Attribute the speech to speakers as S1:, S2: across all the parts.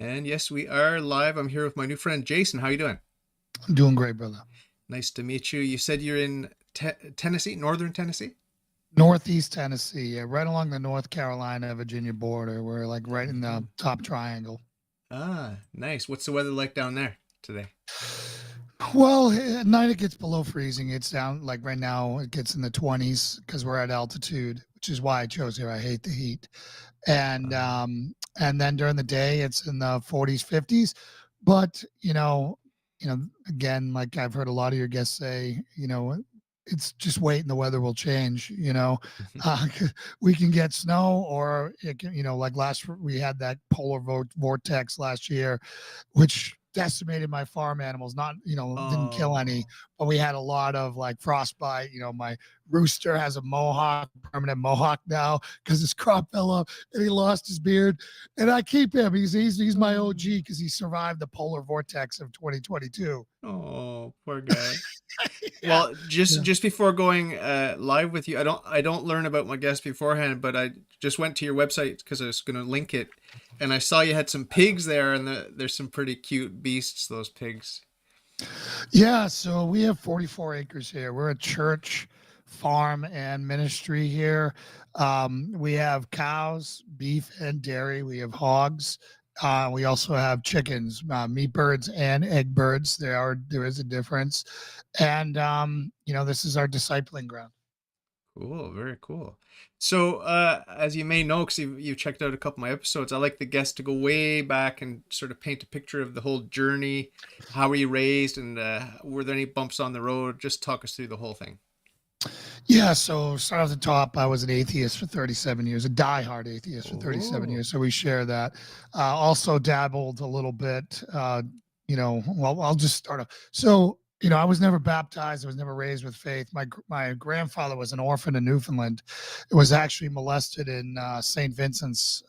S1: And yes, we are live. I'm here with my new friend Jason. How you doing?
S2: I'm doing great, brother.
S1: Nice to meet you. You said you're in Tennessee, Northern Tennessee?
S2: Northeast Tennessee, yeah, right along the North Carolina, Virginia border. We're like right in the
S1: Mhm.
S2: top triangle.
S1: Ah, nice. What's the weather like down there today?
S2: Well, at night it gets below freezing. It's down like right now it gets in the 20s because we're at altitude, which is why I chose here. I hate the heat. And
S1: Um,
S2: and then during the day it's in the 40s, 50s. But again, like I've heard a lot of your guests say, it's just wait and the weather will change. Uh, we can get snow, or it can, like we had that polar vortex last year, which decimated my farm animals. Not, didn't kill any,
S1: oh,
S2: but we had a lot of like frostbite. My rooster has a mohawk, permanent mohawk now, because his crop fell off and he lost his beard. And I keep him. He's my
S1: oh,
S2: OG because he survived the polar vortex of 2022.
S1: oh, poor guy.
S2: Yeah.
S1: Well, just
S2: Yeah.
S1: just before going live with you, I don't learn about my guest beforehand, but I just went to your website because I was going to link it, and I saw you had some pigs there, and there's some pretty cute beasts. Those pigs.
S2: Yeah, so we have 44 acres here. We're a church, farm, and ministry here. We have cows, beef, and dairy. We have hogs. We also have chickens, meat birds, and egg birds. There is a difference, and this is our discipling ground.
S1: Cool, very cool. So, as you may know, because you've checked out a couple of my episodes, I like the guests to go way back and sort of paint a picture of the whole journey. How were you raised, and were there any bumps on the road? Just talk us through the whole thing.
S2: Yeah, so start off the top. I was an atheist for 37 years, a diehard atheist for 37
S1: Oh,
S2: years. So we share that. Also dabbled a little bit. Well, I'll just start off. So, I was never baptized. I was never raised with faith. My grandfather was an orphan in Newfoundland. It was actually molested in St. Vincent's,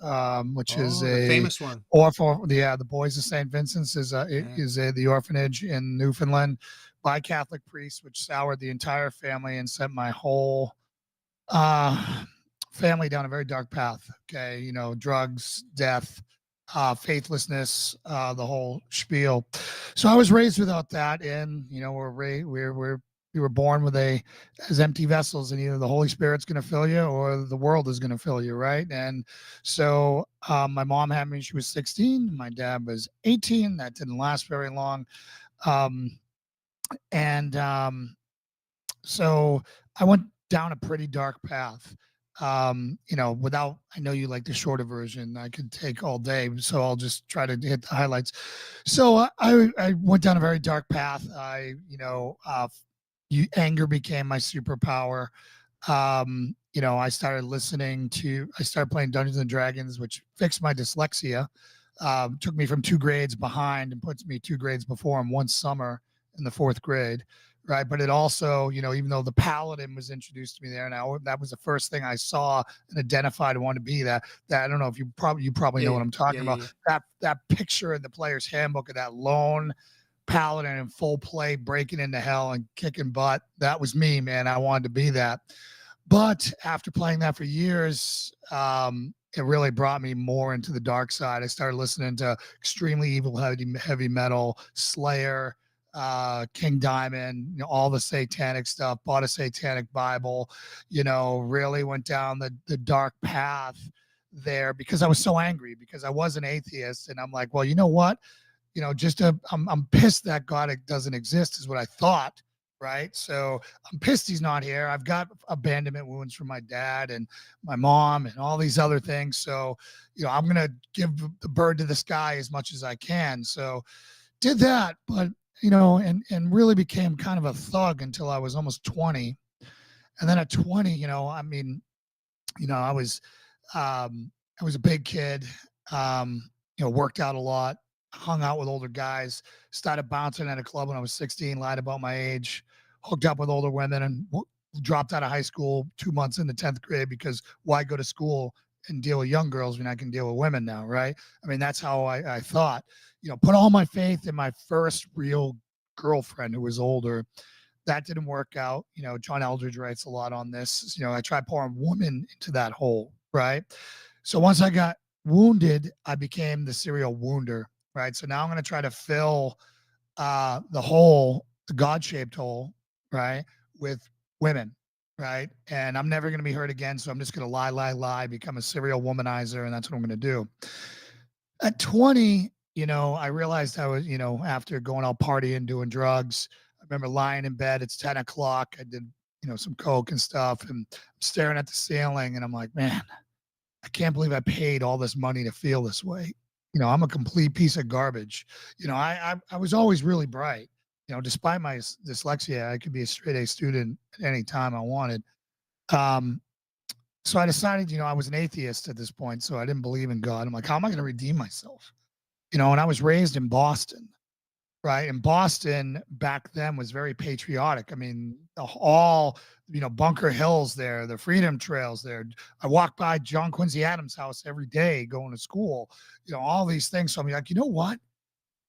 S2: which is
S1: oh, the
S2: a
S1: famous one.
S2: orphan. Yeah, the Boys of St. Vincent's
S1: Yeah.
S2: the orphanage in Newfoundland by Catholic priests, which soured the entire family and sent my whole uh, family down a very dark path. Okay, drugs, death, faithlessness, the whole spiel. So I was raised without that, and we were born with as empty vessels, and either the Holy Spirit's going to fill you or the world is going to fill you, right? And so my mom had me; she was 16. My dad was 18. That didn't last very long. Um, and So I went down a pretty dark path. Without, I know you like the shorter version. I could take all day, so I'll just try to hit the highlights. So I went down a very dark path. Anger became my superpower. I started playing Dungeons and Dragons, which fixed my dyslexia. Took me from 2 grades behind and puts me 2 grades before him one summer in the fourth grade, right? But it also, even though the paladin was introduced to me there, now that was the first thing I saw and identified and wanted to be that. I don't know if you probably
S1: Yeah,
S2: know what
S1: yeah,
S2: I'm
S1: yeah,
S2: talking
S1: yeah,
S2: about.
S1: yeah.
S2: That picture in the player's handbook of that lone paladin in full play, breaking into hell and kicking butt. That was me, man. I wanted to be that. But after playing that for years, it really brought me more into the dark side. I started listening to extremely evil heavy metal, Slayer, King Diamond, all the satanic stuff, bought a satanic Bible, really went down the dark path there because I was so angry because I was an atheist. And I'm like, well, you know what? I'm pissed that God doesn't exist is what I thought. Right. So I'm pissed he's not here. I've got abandonment wounds from my dad and my mom and all these other things. So, I'm going to give the bird to the sky as much as I can. So did that, but, and really became kind of a thug until I was almost 20. And then at 20, I was, I was a big kid, worked out a lot, hung out with older guys, started bouncing at a club when I was 16, lied about my age, hooked up with older women, and dropped out of high school 2 months into 10th grade because why go to school and deal with young girls when I can deal with women now, right? I mean, that's how I thought, put all my faith in my first real girlfriend who was older. That didn't work out. John Eldridge writes a lot on this. I tried pouring woman into that hole, right? So once I got wounded, I became the serial wounder, right? So now I'm going to try to fill the hole, the God-shaped hole, right, with women, right? And I'm never going to be hurt again. So I'm just going to lie, lie, lie, become a serial womanizer. And that's what I'm going to do. At 20, I realized I was, after going out partying, doing drugs, I remember lying in bed. It's 10 o'clock. I did, some coke and stuff, and I'm staring at the ceiling. And I'm like, man, I can't believe I paid all this money to feel this way. I'm a complete piece of garbage. I was always really bright. Despite my dyslexia, I could be a straight A student at any time I wanted. Um, so I decided, I was an atheist at this point, so I didn't believe in God. I'm like, how am I going to redeem myself? And I was raised in Boston, right? And Boston back then was very patriotic. I mean, all Bunker Hills there, the Freedom Trails there. I walked by John Quincy Adams' house every day going to school. All these things. So I'm like, you know what?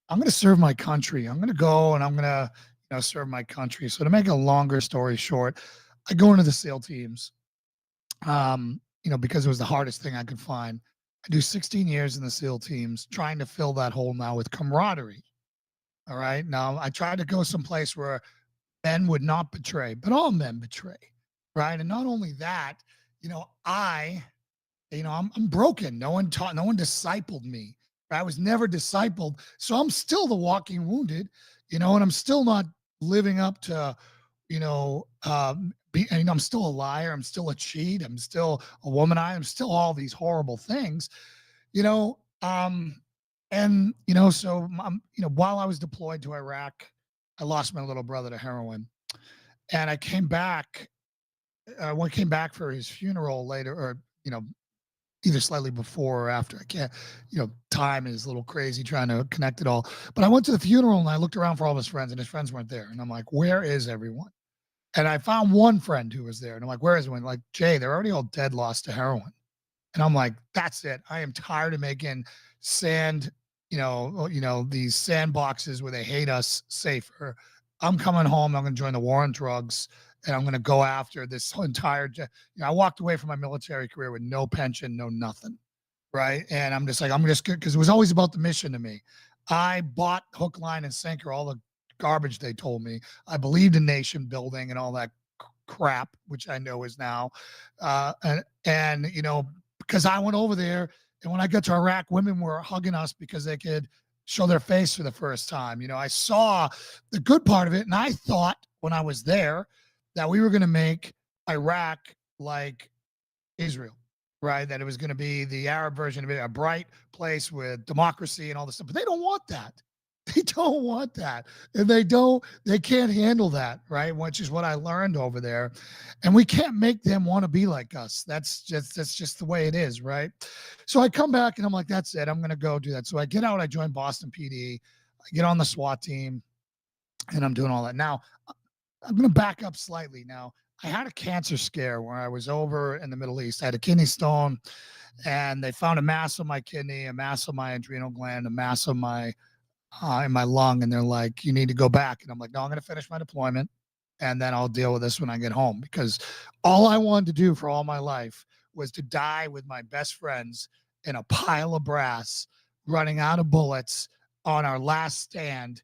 S2: I'm going to serve my country. I'm going to go and I'm going to serve my country. So to make a longer story short, I go into the SEAL teams. Because it was the hardest thing I could find. I do 16 years in the SEAL teams, trying to fill that hole now with camaraderie. All right. Now I tried to go someplace where men would not betray, but all men betray. Right. And not only that, I, I'm broken. No one taught, no one discipled me. I was never discipled. So I'm still the walking wounded, and I'm still not living up to, I'm still a liar. I'm still a cheat. I'm still a womanizer. I'm still all these horrible things, you know. So while I was deployed to Iraq, I lost my little brother to heroin, and I came back. When I came back for his funeral later, or either slightly before or after. I can't, time is a little crazy trying to connect it all. But I went to the funeral and I looked around for all his friends, and his friends weren't there. And I'm like, where is everyone? And I found one friend who was there, and I'm like, where is everyone? Like, Jay, they're already all dead, lost to heroin. And I'm like, that's it. I am tired of making sand, these sandboxes where they hate us safer. I'm coming home. I'm going to join the war on drugs, and I'm going to go after this whole entire. I walked away from my military career with no pension, no nothing, right? And I'm just like, I'm just good because it was always about the mission to me. I bought hook, line, and sinker all the garbage they told me. I believed in nation building and all that crap, which I know is now, and because I went over there, and when I got to Iraq, women were hugging us because they could show their face for the first time. I saw the good part of it, and I thought when I was there that we were going to make Iraq like Israel, right? That it was going to be the Arab version of it, a bright place with democracy and all this stuff. But they don't want that. They don't want that. And they can't handle that, right? Which is what I learned over there. And we can't make them want to be like us. That's just the way it is, right? So I come back and I'm like, that's it. I'm going to go do that. So I get out, I join Boston PD, I get on the SWAT team, and I'm doing all that. Now, I'm going to back up slightly. Now, I had a cancer scare where I was over in the Middle East. I had a kidney stone, and they found a mass on my kidney, a mass on my adrenal gland, a mass on my in my lung, and they're like, you need to go back. And I'm like, no, I'm going to finish my deployment, and then I'll deal with this when I get home, because all I wanted to do for all my life was to die with my best friends in a pile of brass, running out of bullets on our last stand,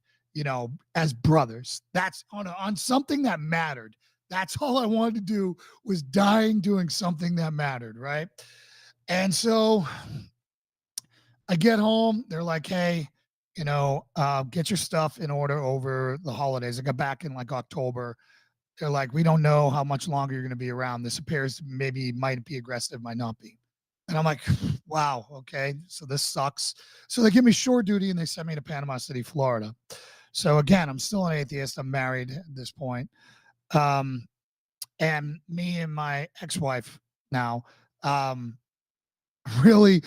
S2: as brothers. That's on something that mattered. That's all I wanted to do, was dying doing something that mattered, right? And so I get home. They're like, hey, get your stuff in order over the holidays. I got back in like October. They're like, we don't know how much longer you're going to be around. This appears maybe might be aggressive, might not be. And I'm like, wow, okay, so this sucks. So they give me shore duty and they send me to Panama City, Florida. So again, I'm still an atheist. I'm married at this point. Um, and me and my ex-wife now really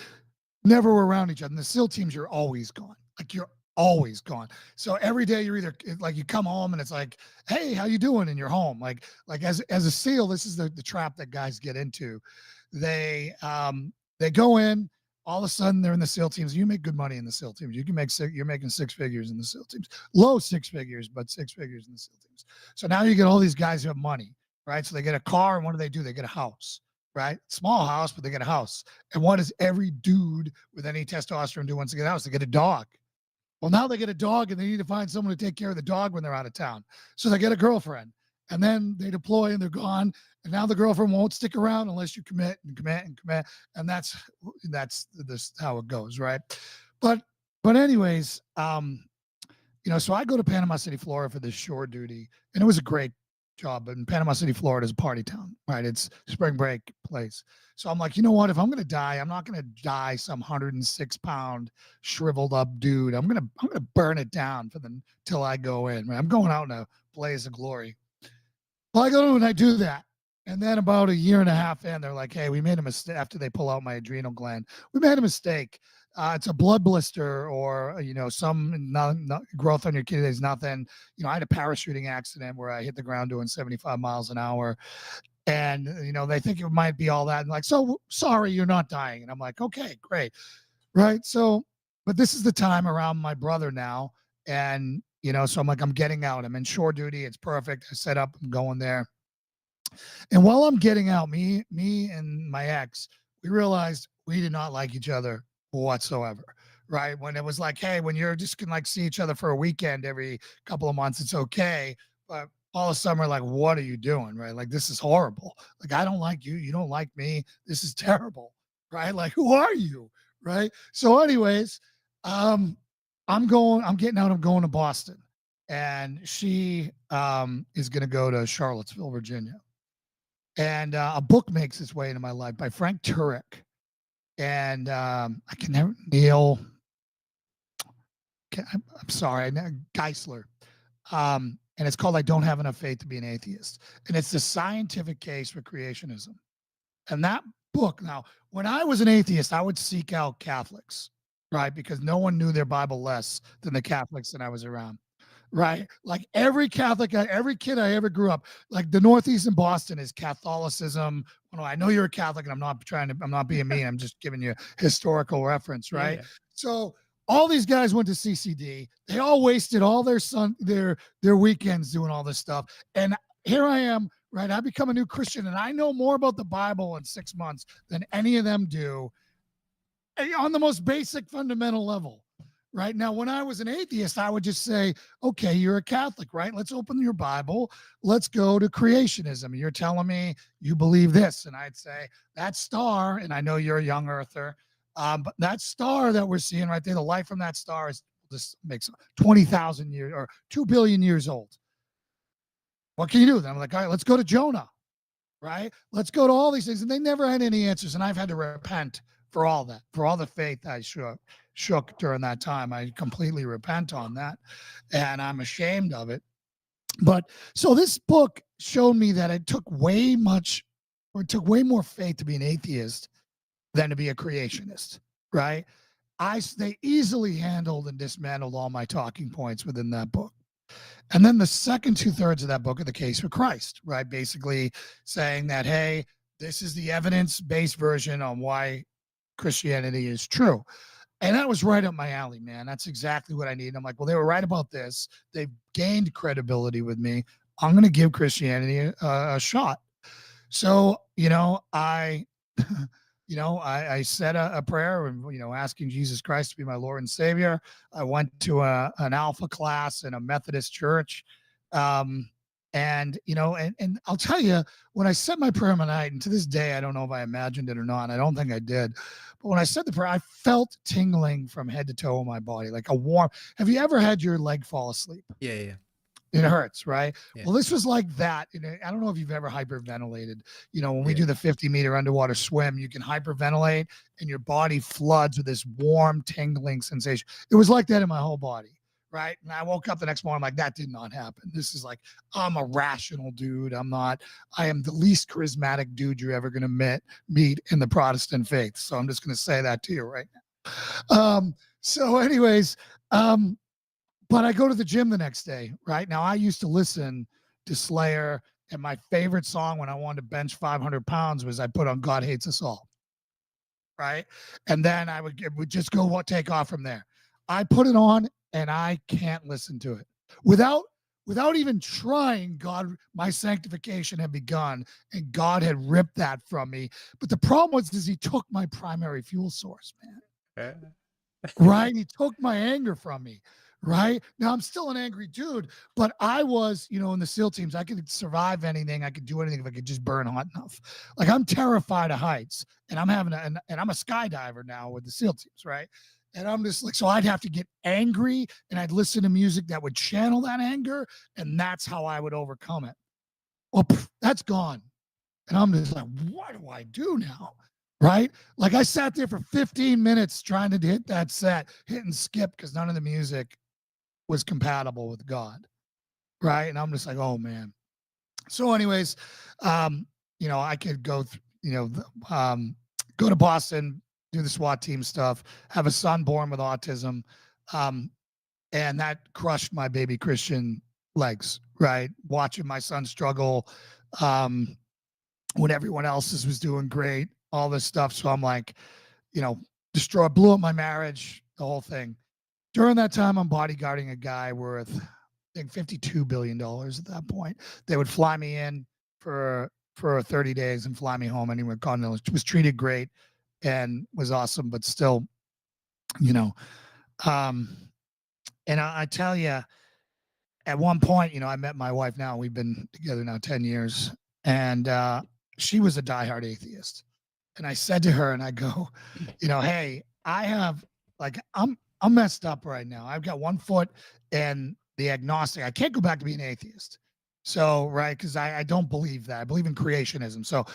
S2: never were around each other. In the SEAL teams, you're always gone. Like, you're always gone. So every day you're either like, you come home and it's like, hey, how you doing? And you're home. Like as a SEAL, this is the trap that guys get into. They go in, all of a sudden they're in the SEAL teams. You make good money in the SEAL teams. You're making six figures in the SEAL teams. Low six figures, but six figures in the SEAL teams. So now you get all these guys who have money, right? So they get a car, and what do? They get a house. right? Small house, but they get a house. And what does every dude with any testosterone do once they get a house? They get a dog. Well, now they get a dog and they need to find someone to take care of the dog when they're out of town. So they get a girlfriend and then they deploy and they're gone. And now the girlfriend won't stick around unless you commit and commit and commit. And that's this how it goes, right? But anyways, so I go to Panama City, Florida for this shore duty, and it was a great job. But in Panama City, Florida is a party town, right? It's spring break place. So I'm like, you know what? If I'm gonna die, I'm not gonna die some 106-pound shriveled up dude. I'm gonna burn it down for the till I go in. Right? I'm going out in a blaze of glory. Well, I go and I do that. And then about a year and a half in, they're like, hey, we made a mistake after they pull out my adrenal gland. We made a mistake. It's a blood blister or, some growth on your kidneys, nothing. I had a parachuting accident where I hit the ground doing 75 miles an hour. And, they think it might be all that. And like, so sorry, you're not dying. And I'm like, okay, great. Right. So, but this is the time around my brother now. And, so I'm like, I'm getting out. I'm in shore duty. It's perfect. I set up, I'm going there. And while I'm getting out, me and my ex, we realized we did not like each other whatsoever. Right. When it was like, hey, when you're just gonna like see each other for a weekend every couple of months, it's okay. But all of a sudden we're like, what are you doing? Right. Like, this is horrible. Like, I don't like you. You don't like me. This is terrible. Right. Like, who are you? Right. So, anyways, I'm getting out, I'm going to Boston. And she is gonna go to Charlottesville, Virginia. And a book makes its way into my life by Frank Turek. And I can never, Neil, I'm sorry, Geisler. And it's called I Don't Have Enough Faith to Be an Atheist. And it's the scientific case for creationism. And that book, now, when I was an atheist, I would seek out Catholics, right? Because no one knew their Bible less than the Catholics that I was around. Right? Like every Catholic, every kid I ever grew up, like the Northeast in Boston is Catholicism. Well, I know you're a Catholic and I'm not being mean. I'm just giving you historical reference,
S1: Yeah,
S2: right?
S1: yeah.
S2: So all these guys went to CCD. They all wasted all their weekends doing all this stuff. And here I am, right? I become a new Christian and I know more about the Bible in 6 months than any of them do on the most basic fundamental level. Right now, when I was an atheist, I would just say, okay, you're a Catholic, right? Let's open your Bible. Let's go to creationism. You're telling me you believe this. And I'd say, that star, and I know you're a young earther, but that star that we're seeing right there, the light from that star is this makes 20,000 years or 2 billion years old. What can you do? Then I'm like, all right, let's go to Jonah, right? Let's go to all these things. And they never had any answers. And I've had to repent for all that, for all the faith I shook during that time. I completely repent on that. And I'm ashamed of it. But so this book showed me that it took way more faith to be an atheist than to be a creationist, right? They easily handled and dismantled all my talking points within that book. And then the second 2/3 of that book are the case for Christ, right? Basically saying that, hey, this is the evidence-based version on why Christianity is true. And that was right up my alley, man. That's exactly what I need. I'm like, well, they were right about this. They've gained credibility with me. I'm going to give Christianity a shot. So, I said a prayer and, asking Jesus Christ to be my Lord and Savior. I went to an alpha class in a Methodist church. And I'll tell you, when I said my prayer one night, and to this day, I don't know if I imagined it or not. I don't think I did. But when I said the prayer, I felt tingling from head to toe in my body, like a warm. Have you ever had your leg fall asleep?
S1: Yeah, yeah.
S2: It hurts, right?
S1: Yeah.
S2: Well, this was like that. I don't know if you've ever hyperventilated. When we
S1: Yeah.
S2: do the 50-meter underwater swim, you can hyperventilate and your body floods with this warm, tingling sensation. It was like that in my whole body, right? And I woke up the next morning, like, that did not happen. This is like, I'm a rational dude. I am the least charismatic dude you're ever going to meet in the Protestant faith. So I'm just going to say that to you right now. So anyways, but I go to the gym the next day, right? Now, I used to listen to Slayer, and my favorite song when I wanted to bench 500 pounds was I put on God Hates Us All, right? And then it would just take off from there. I put it on, and I can't listen to it. Without without even trying, God, my sanctification had begun and God had ripped that from me. But the problem was is he took my primary fuel source, man.
S1: Uh,
S2: Right? He took my anger from me. Right? Now I'm still an angry dude, but I was, in the SEAL teams, I could survive anything. I could do anything if I could just burn hot enough. Like I'm terrified of heights and and I'm a skydiver now with the SEAL teams, right? And I'm just like, so I'd have to get angry and I'd listen to music that would channel that anger. And that's how I would overcome it. Well, that's gone. And I'm just like, what do I do now? Right? Like I sat there for 15 minutes trying to hit that set, hit and skip because none of the music was compatible with God. Right. And I'm just like, oh man. So, anyways, um, I could go to Boston, do the SWAT team stuff, have a son born with autism. Um, and that crushed my baby Christian legs, right? Watching my son struggle, um, when everyone else was doing great, all this stuff. So I'm like, blew up my marriage, the whole thing. During that time, I'm bodyguarding a guy worth, I think, $52 billion at that point. They would fly me in for 30 days and fly me home anywhere continental. Was treated great and was awesome, but still, you know, um, and I tell you, at one point, I met my wife now. We've been together now 10 years, and she was a diehard atheist. And I said to her, and I go, hey, I have like I'm messed up right now. I've got one foot in the agnostic. I can't go back to being an atheist. So right, because I don't believe that. I believe in creationism. So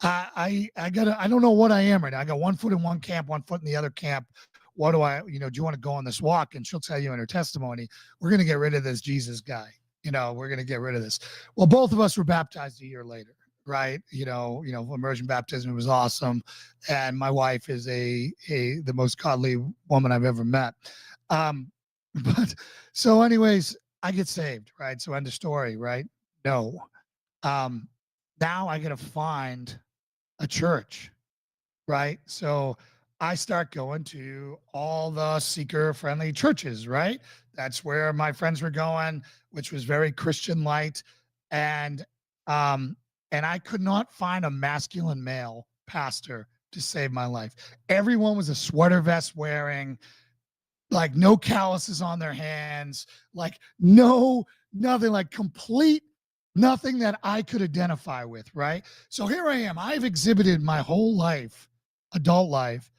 S2: I don't know what I am right now. I got one foot in one camp, one foot in the other camp. What do I, do you want to go on this walk? And she'll tell you in her testimony, we're gonna get rid of this Jesus guy. We're gonna get rid of this. Well, both of us were baptized a year later, right? Immersion baptism was awesome, and my wife is the most godly woman I've ever met. But so, anyways, I get saved, right? So end of story, right? No. Um, Now I got to find a church, right? So I start going to all the seeker friendly churches, right? That's where my friends were going, which was very Christian light. And um, and I could not find a masculine male pastor to save my life. Everyone was a sweater vest wearing, like no calluses on their hands, like no nothing, like complete nothing that I could identify with, right? So here I am. I've exhibited my whole life, adult life,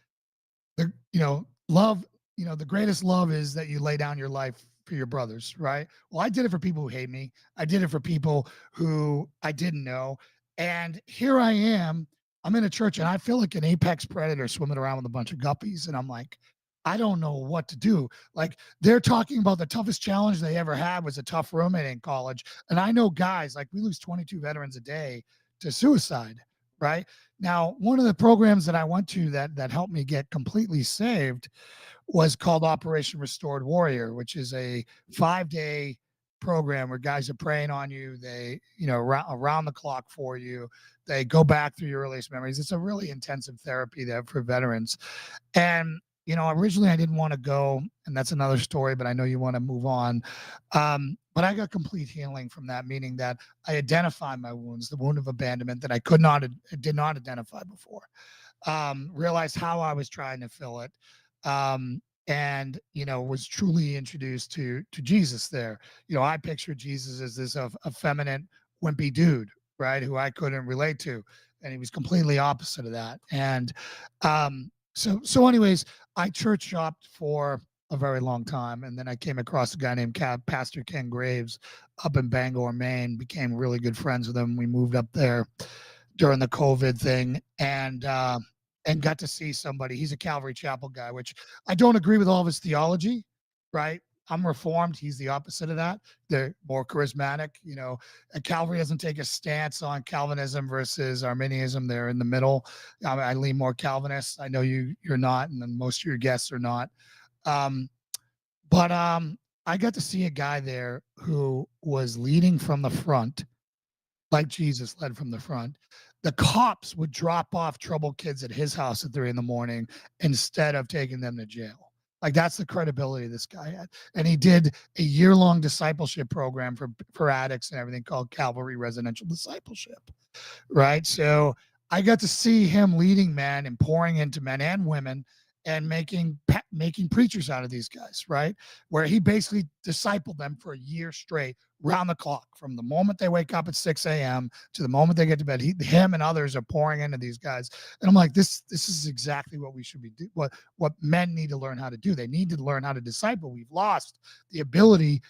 S2: love, the greatest love is that you lay down your life for your brothers, right? Well, I did it for people who hate me. I did it for people who I didn't know. And here I am. I'm in a church and I feel like an apex predator swimming around with a bunch of guppies. And I'm like, I don't know what to do. Like they're talking about the toughest challenge they ever had was a tough roommate in college. And I know guys, like we lose 22 veterans a day to suicide, right? Now, one of the programs that I went to that helped me get completely saved was called Operation Restored Warrior, which is a 5-day program where guys are praying on you. They, around the clock for you. They go back through your earliest memories. It's a really intensive therapy there for veterans. And originally I didn't want to go, and that's another story, but I know you want to move on. But I got complete healing from that, meaning that I identified my wounds, the wound of abandonment that I did not identify before. Realized how I was trying to fill it. And was truly introduced to Jesus there. I pictured Jesus as this effeminate, wimpy dude, right, who I couldn't relate to, and he was completely opposite of that. And so anyways, I church shopped for a very long time, and then I came across a guy named Pastor Ken Graves up in Bangor, Maine. Became really good friends with him. We moved up there during the COVID thing, and got to see somebody. He's a Calvary Chapel guy, which I don't agree with all of his theology, right? I'm Reformed. He's the opposite of that. They're more charismatic. And Calvary doesn't take a stance on Calvinism versus Arminianism. They're in the middle. I lean more Calvinist. I know you're not, and then most of your guests are not. Um, but I got to see a guy there who was leading from the front, like Jesus led from the front. The cops would drop off troubled kids at his house at 3 a.m. instead of taking them to jail. Like that's the credibility this guy had. And he did a year-long discipleship program for addicts and everything called Calvary Residential Discipleship. Right. So I got to see him leading men and pouring into men and women and making preachers out of these guys, right? Where he basically discipled them for a year straight, round the clock, from the moment they wake up at 6 a.m. to the moment they get to bed. Him and others are pouring into these guys, and I'm like, this is exactly what we should be do. What men need to learn how to do. They need to learn how to disciple. We've lost the ability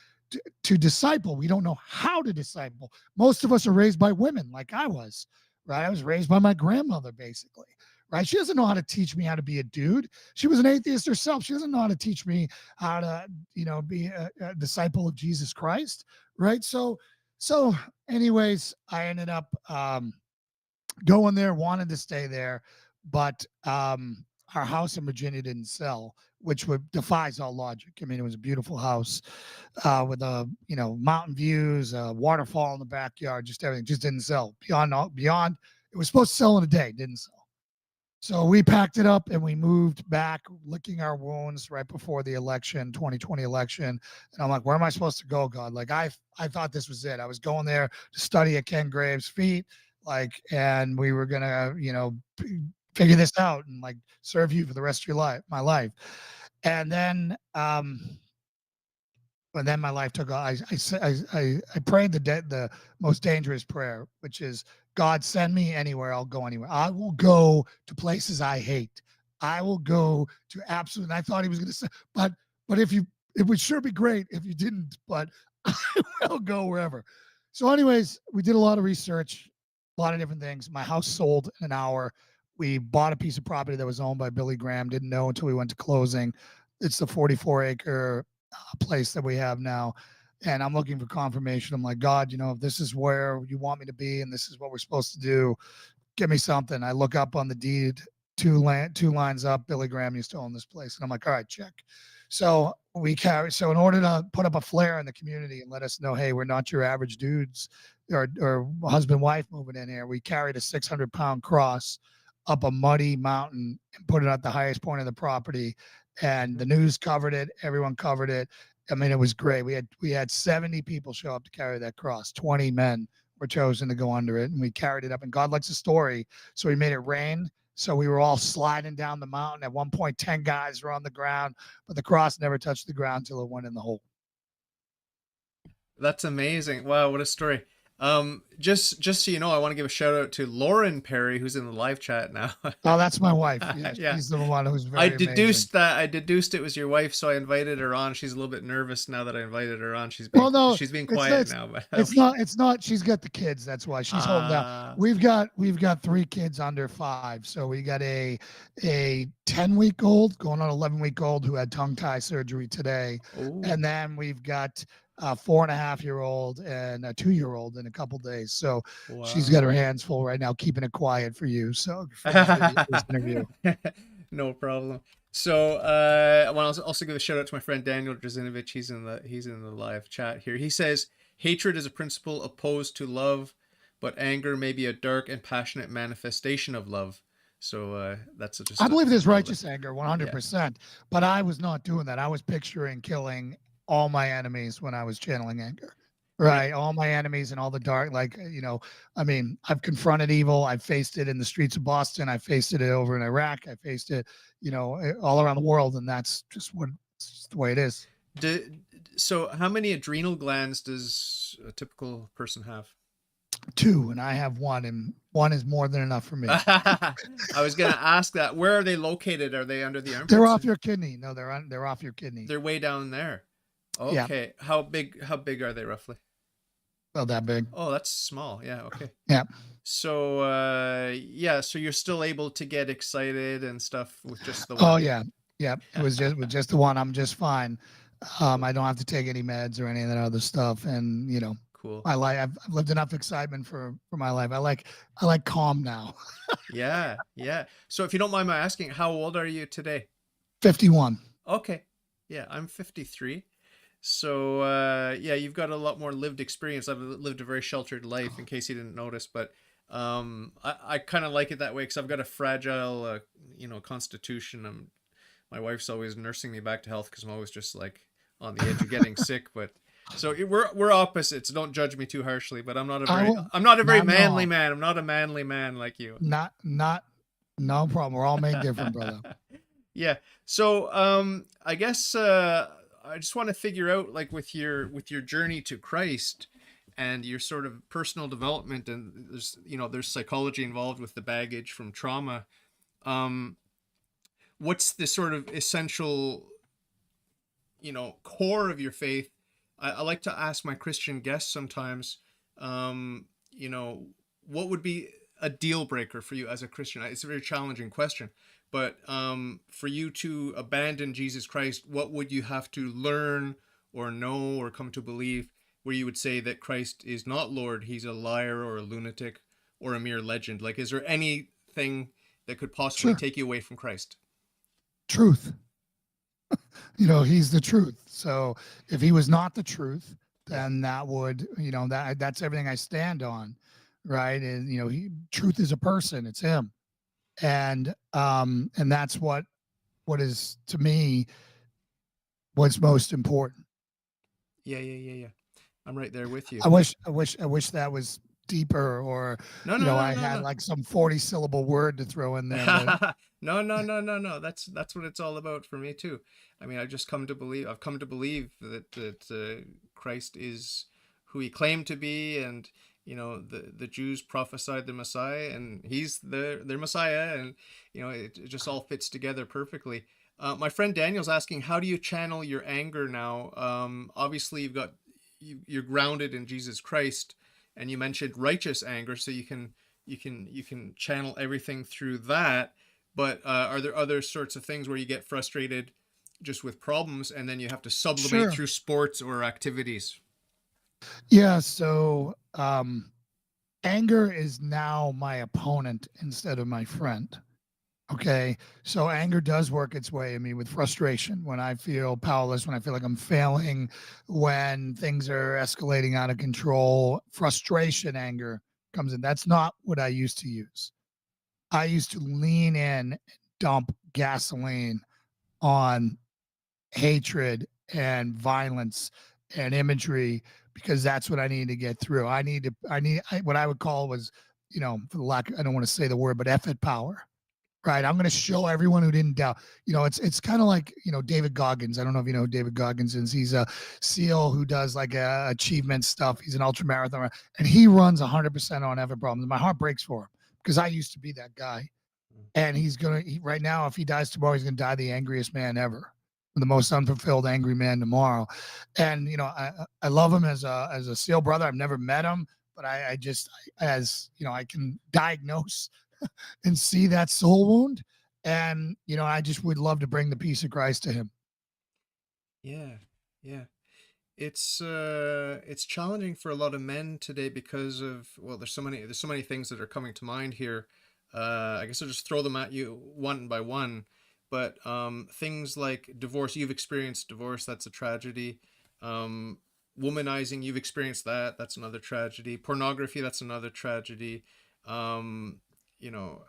S2: to disciple. We don't know how to disciple. Most of us are raised by women, like I was, right? I was raised by my grandmother, basically, right? She doesn't know how to teach me how to be a dude. She was an atheist herself. She doesn't know how to teach me how to, be a disciple of Jesus Christ, right? So, anyways, I ended up going there, wanted to stay there, but our house in Virginia didn't sell, which defies all logic. I mean, it was a beautiful house with a mountain views, a waterfall in the backyard, just everything. Just didn't sell. Beyond, it was supposed to sell in a day, didn't sell. So we packed it up and we moved back, licking our wounds right before the election, 2020 election. And I'm like, where am I supposed to go, God? Like I thought this was it. I was going there to study at Ken Graves' feet, like, and we were gonna, figure this out and like serve you for the rest of your life, my life. And then but then my life took off. I prayed the most dangerous prayer, which is, God, send me anywhere. I'll go anywhere. I will go to places I hate. I will go to absolute. And I thought he was going to say, but if you, it would sure be great if you didn't. But I will go wherever. So, anyways, we did a lot of research, a lot of different things. My house sold in an hour. We bought a piece of property that was owned by Billy Graham. Didn't know until we went to closing. It's the 44-acre place that we have now. And I'm looking for confirmation. I'm like, God, if this is where you want me to be and this is what we're supposed to do, give me something. I look up on the deed, two lines up, Billy Graham used to own this place. And I'm like, all right, check. So in order to put up a flare in the community and let us know, hey, we're not your average dudes or husband, wife moving in here, we carried a 600-pound cross up a muddy mountain and put it at the highest point of the property. And the news covered it. Everyone covered it. I mean, it was great. We had 70 people show up to carry that cross. 20 men were chosen to go under it, and we carried it up. And God likes a story, so we made it rain. So we were all sliding down the mountain. At one point, 10 guys were on the ground, but the cross never touched the ground until it went in the hole.
S1: That's amazing. Wow, what a story. Just so you know, I want to give a shout out to Lauren Perry, who's in the live chat now.
S2: Oh, that's my wife. Yeah,
S1: Yeah.
S2: she's the one who's
S1: I
S2: very amazing.
S1: deduced that I deduced it was your wife, so I invited her on. She's a little bit nervous now that I invited her on.
S2: Well, no,
S1: She's being
S2: it's
S1: quiet
S2: it's
S1: now, but
S2: it's not. She's got the kids. That's why she's holding down.
S1: ah,
S2: We've got 3 kids under 5. So we got a 10-week-old going on 11-week-old who had tongue tie surgery today,
S1: oh,
S2: and then we've got a 4.5-year-old and a 2-year-old in a couple days. So she's got
S1: wow.
S2: her hands full right now, keeping it quiet for you. So for this interview.
S1: No problem. So I want to also give a shout out to my friend Daniel Drazinovich. He's in the live chat here. He says hatred is a principle opposed to love, but anger may be a dark and passionate manifestation of love. So that's
S2: I
S1: just a
S2: believe there's
S1: little bit.
S2: righteous anger
S1: Yeah.
S2: 100%, but I was not doing that. I was picturing killing all my enemies when I was channeling anger.
S1: Yeah.
S2: Right. All my enemies and all the dark, like, I mean, I've confronted evil. I faced it in the streets of Boston. I faced it over in Iraq. I faced it, all around the world. And that's just the way it is.
S1: Do, so how many adrenal glands does a typical person have?
S2: 2, and I have 1, and 1 is more than enough for me.
S1: I was gonna ask that. Where are they located? Are they under the
S2: They're
S1: armpits?
S2: off your kidney. No, they're off your kidney.
S1: They're way down there.
S2: Yeah.
S1: Okay. How big are they roughly?
S2: Well, that big.
S1: Oh, that's small. Yeah, okay.
S2: Yeah.
S1: So yeah, so you're still able to get excited and stuff with just the
S2: Oh
S1: one.
S2: yeah. Yeah. It was just with just the one. I'm just fine.
S1: Cool.
S2: I don't have to take any meds or any of that other stuff. And
S1: Cool.
S2: I've lived enough excitement for my life. I like calm now.
S1: Yeah, yeah. So if you don't mind my asking, how old are you today?
S2: 51.
S1: Okay. Yeah, I'm 53. So yeah, you've got a lot more lived experience. I've lived a very sheltered life, in case you didn't notice, but I kind of like it that way because I've got a fragile constitution. my wife's always nursing me back to health because I'm always just like on the edge of getting sick. But so we're opposites. Don't judge me too harshly. But
S2: I will
S1: I'm not a very
S2: not at
S1: manly
S2: all.
S1: man. I'm not a manly man like you.
S2: Not no problem. We're all made different, brother.
S1: Yeah. So I guess I just want to figure out like with your journey to Christ and your sort of personal development, and there's there's psychology involved with the baggage from trauma. Um what's the sort of essential, core of your faith? I like to ask my Christian guests sometimes, um, you know, what would be a deal breaker for you as a Christian? It's a very challenging question, but for you to abandon Jesus Christ, what would you have to learn or know or come to believe where you would say that Christ is not Lord, he's a liar or a lunatic or a mere legend? Like, is there anything that could possibly
S2: Sure.
S1: take you away from Christ?
S2: Truth. He's the truth. So if he was not the truth,
S1: Yeah.
S2: then that would, that's everything I stand on, right? And truth is a person, it's him. And that's what is to me what's most important.
S1: Yeah, yeah, yeah, yeah. I'm right there with you.
S2: I wish that was deeper, or
S1: No, no, no,
S2: I
S1: no,
S2: had
S1: no.
S2: like some 40 syllable word to throw in there, but
S1: No, no, no, no, no. That's what it's all about for me too. I mean, I've come to believe that Christ is who he claimed to be, and the Jews prophesied the Messiah, and he's their Messiah, and it just all fits together perfectly. My friend Daniel's asking, how do you channel your anger now? Obviously, you're grounded in Jesus Christ, and you mentioned righteous anger, so you can channel everything through that. But are there other sorts of things where you get frustrated just with problems, and then you have to sublimate
S2: sure.
S1: through sports or activities?
S2: Yeah, so anger is now my opponent instead of my friend. Okay. So anger does work its way in me with frustration when I feel powerless, when I feel like I'm failing, when things are escalating out of control. Frustration, anger comes in. That's not what I used to use. I used to lean in, dump gasoline on hatred and violence and imagery because that's what I need to get through. What I would call was, for the lack, I don't want to say the word, but F it power. Right. I'm going to show everyone who didn't doubt. It's kind of like, David Goggins. I don't know if you know who David Goggins is. He's a SEAL who does like achievement stuff. He's an ultra marathoner and he runs 100% on ever problems. My heart breaks for him because I used to be that guy. And right now, if he dies tomorrow, he's going to die the angriest man ever, the most unfulfilled angry man tomorrow. And, I love him as a SEAL brother. I've never met him, but I just, as, I can diagnose and see that soul wound. And, I just would love to bring the peace of Christ to him.
S1: Yeah, yeah. It's challenging for a lot of men today because of, well, there's so many things that are coming to mind here. I guess I'll just throw them at you one by one. But things like divorce, you've experienced divorce, that's a tragedy. Um, Womanizing, you've experienced that, that's another tragedy. Pornography, that's another tragedy. You know,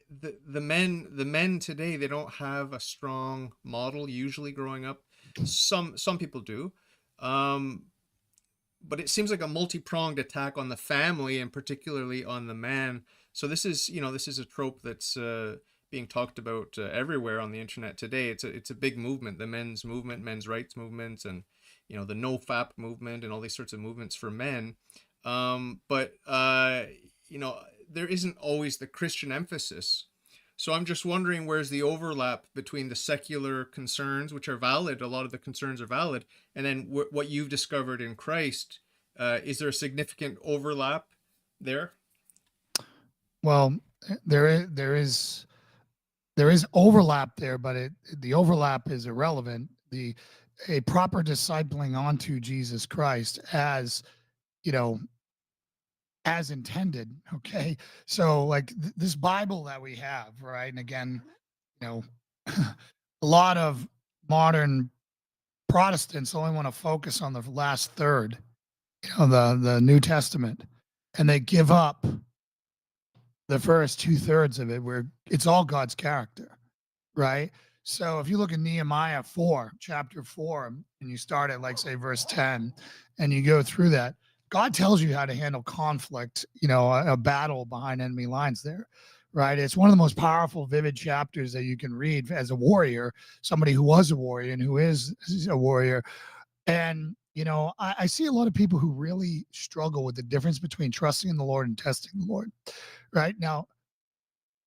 S1: the men today, they don't have a strong model usually growing up. Some people do, um but it seems like a multi-pronged attack on the family and particularly on the man. So this is a trope that's being talked about everywhere on the internet today. It's a big movement, the men's movement, men's rights movements, and the no fap movement and all these sorts of movements for men. But you know there isn't always the Christian emphasis. So I'm just wondering, where's the overlap between the secular concerns, which are valid, a lot of the concerns are valid, and then what you've discovered in Christ? Is there a significant overlap there?
S2: Well, there is overlap there, but the overlap is irrelevant. The A proper discipling onto Jesus Christ you know, as intended. Okay. So like this Bible that we have, right? And again, you know, a lot of modern Protestants only want to focus on the last third, the New Testament, and they give up the first two thirds of it, where it's all God's character, right? So if you look at Nehemiah 4, chapter 4, and you start at like say verse 10 and you go through that, God tells you how to handle conflict, a battle behind enemy lines there. Right. It's one of the most powerful, vivid chapters that you can read as a warrior, somebody who was a warrior and who is a warrior. And I see a lot of people who really struggle with the difference between trusting in the Lord and testing the Lord. Right now,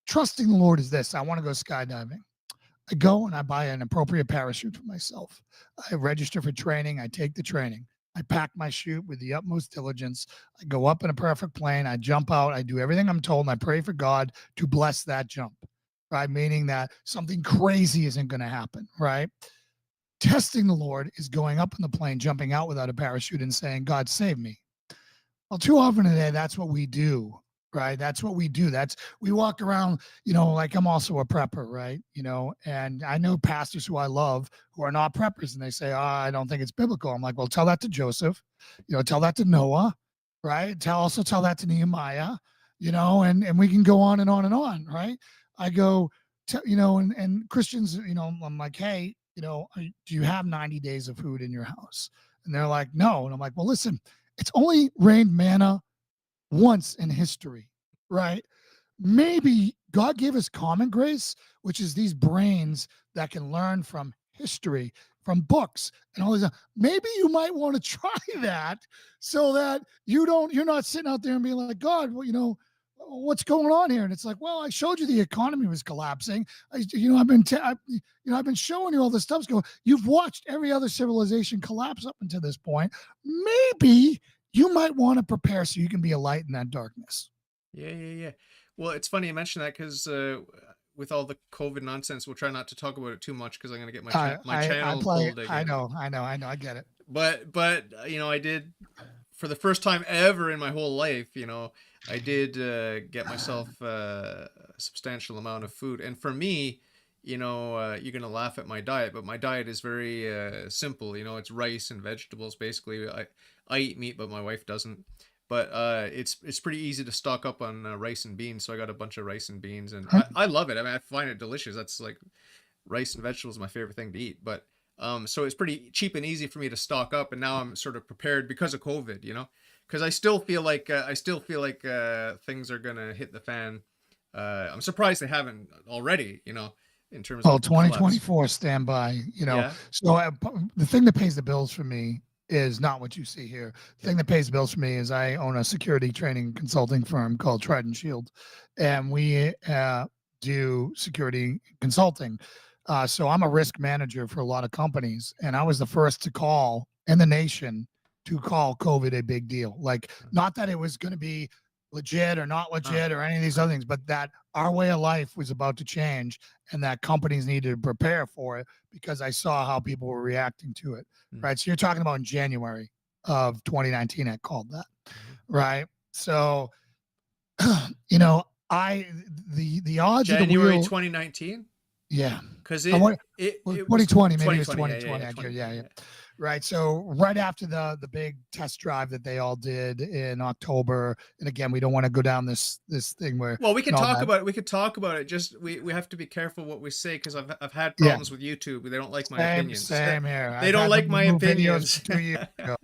S2: trusting the Lord is this: I want to go skydiving. I go and I buy an appropriate parachute for myself. I register for training. I take the training. I pack my chute with the utmost diligence. I go up in a perfect plane. I jump out. I do everything I'm told. And I pray for God to bless that jump, right? Meaning that something crazy isn't going to happen, right? Testing the Lord is going up in the plane, jumping out without a parachute and saying, God, save me. Well, too often today, that's what we do, right? That's what we do. We walk around, like I'm also a prepper, right? And I know pastors who I love who are not preppers and they say, I don't think it's biblical. I'm like, well, tell that to Joseph, tell that to Noah, right? Also tell that to Nehemiah, and we can go on and on and on, right? I go, and Christians, I'm like, hey, do you have 90 days of food in your house? And they're like, no. And I'm like, well, listen, it's only rained manna once in history, right? Maybe God gave us common grace, which is these brains that can learn from history, from books, and all these. Maybe you might want to try that so that you're not sitting out there and being like, God, well, what's going on here? And it's like, well, I showed you the economy was collapsing. I've been showing you all this stuff's going. You've watched every other civilization collapse up until this point. Maybe you might want to prepare so you can be a light in that darkness.
S1: Yeah, yeah, yeah. Well, it's funny you mention that because with all the COVID nonsense, we'll try not to talk about it too much because I'm gonna get my
S2: I
S1: channel
S2: play.
S1: pulled
S2: I
S1: again.
S2: know. I get it.
S1: But I did for the first time ever in my whole life. I did get myself a substantial amount of food, and for me, you're gonna laugh at my diet, but my diet is very simple. It's rice and vegetables basically. I eat meat, but my wife doesn't. But it's pretty easy to stock up on rice and beans, so I got a bunch of rice and beans, and I love it. I mean, I find it delicious. That's like rice and vegetables is my favorite thing to eat. But so it's pretty cheap and easy for me to stock up, and now I'm sort of prepared because of COVID. Because I still feel like things are gonna hit the fan. I'm surprised they haven't already. In terms
S2: Well,
S1: of collapse.
S2: 2024 standby,
S1: Yeah.
S2: So the thing that pays the bills for me is not what you see here. The
S1: Yeah.
S2: thing that pays the bills for me is I own a security training consulting firm called Trident Shield, and we do security consulting. So I'm a risk manager for a lot of companies, and I was the first to call in the nation to call COVID a big deal. Like, not that it was going to be legit or not
S1: Huh.
S2: legit or any of these other things, but that our way of life was about to change and that companies needed to prepare for it because I saw how people were reacting to it.
S1: Mm.
S2: Right. So you're talking about in January of 2019, I called that.
S1: Mhm.
S2: Right. So, you know, I the odds of the
S1: January
S2: wheel,
S1: 2019.
S2: yeah.
S1: Because
S2: I want
S1: it was
S2: 2020, maybe it was
S1: 2020. Yeah, yeah,
S2: 2020.
S1: yeah,
S2: Yeah,
S1: 2020.
S2: yeah.
S1: Yeah.
S2: Right. So right after the big test drive that they all did in October, and again, we don't want to go down this thing where
S1: Well, we
S2: and
S1: could
S2: all
S1: talk
S2: that.
S1: about it. We could talk about it. Just we have to be careful what we say because I've had
S2: Yeah.
S1: problems with YouTube. They don't like my
S2: Same,
S1: opinions.
S2: same here.
S1: They
S2: I've
S1: don't
S2: had them
S1: like my
S2: remove videos
S1: opinions.
S2: for 2 years ago.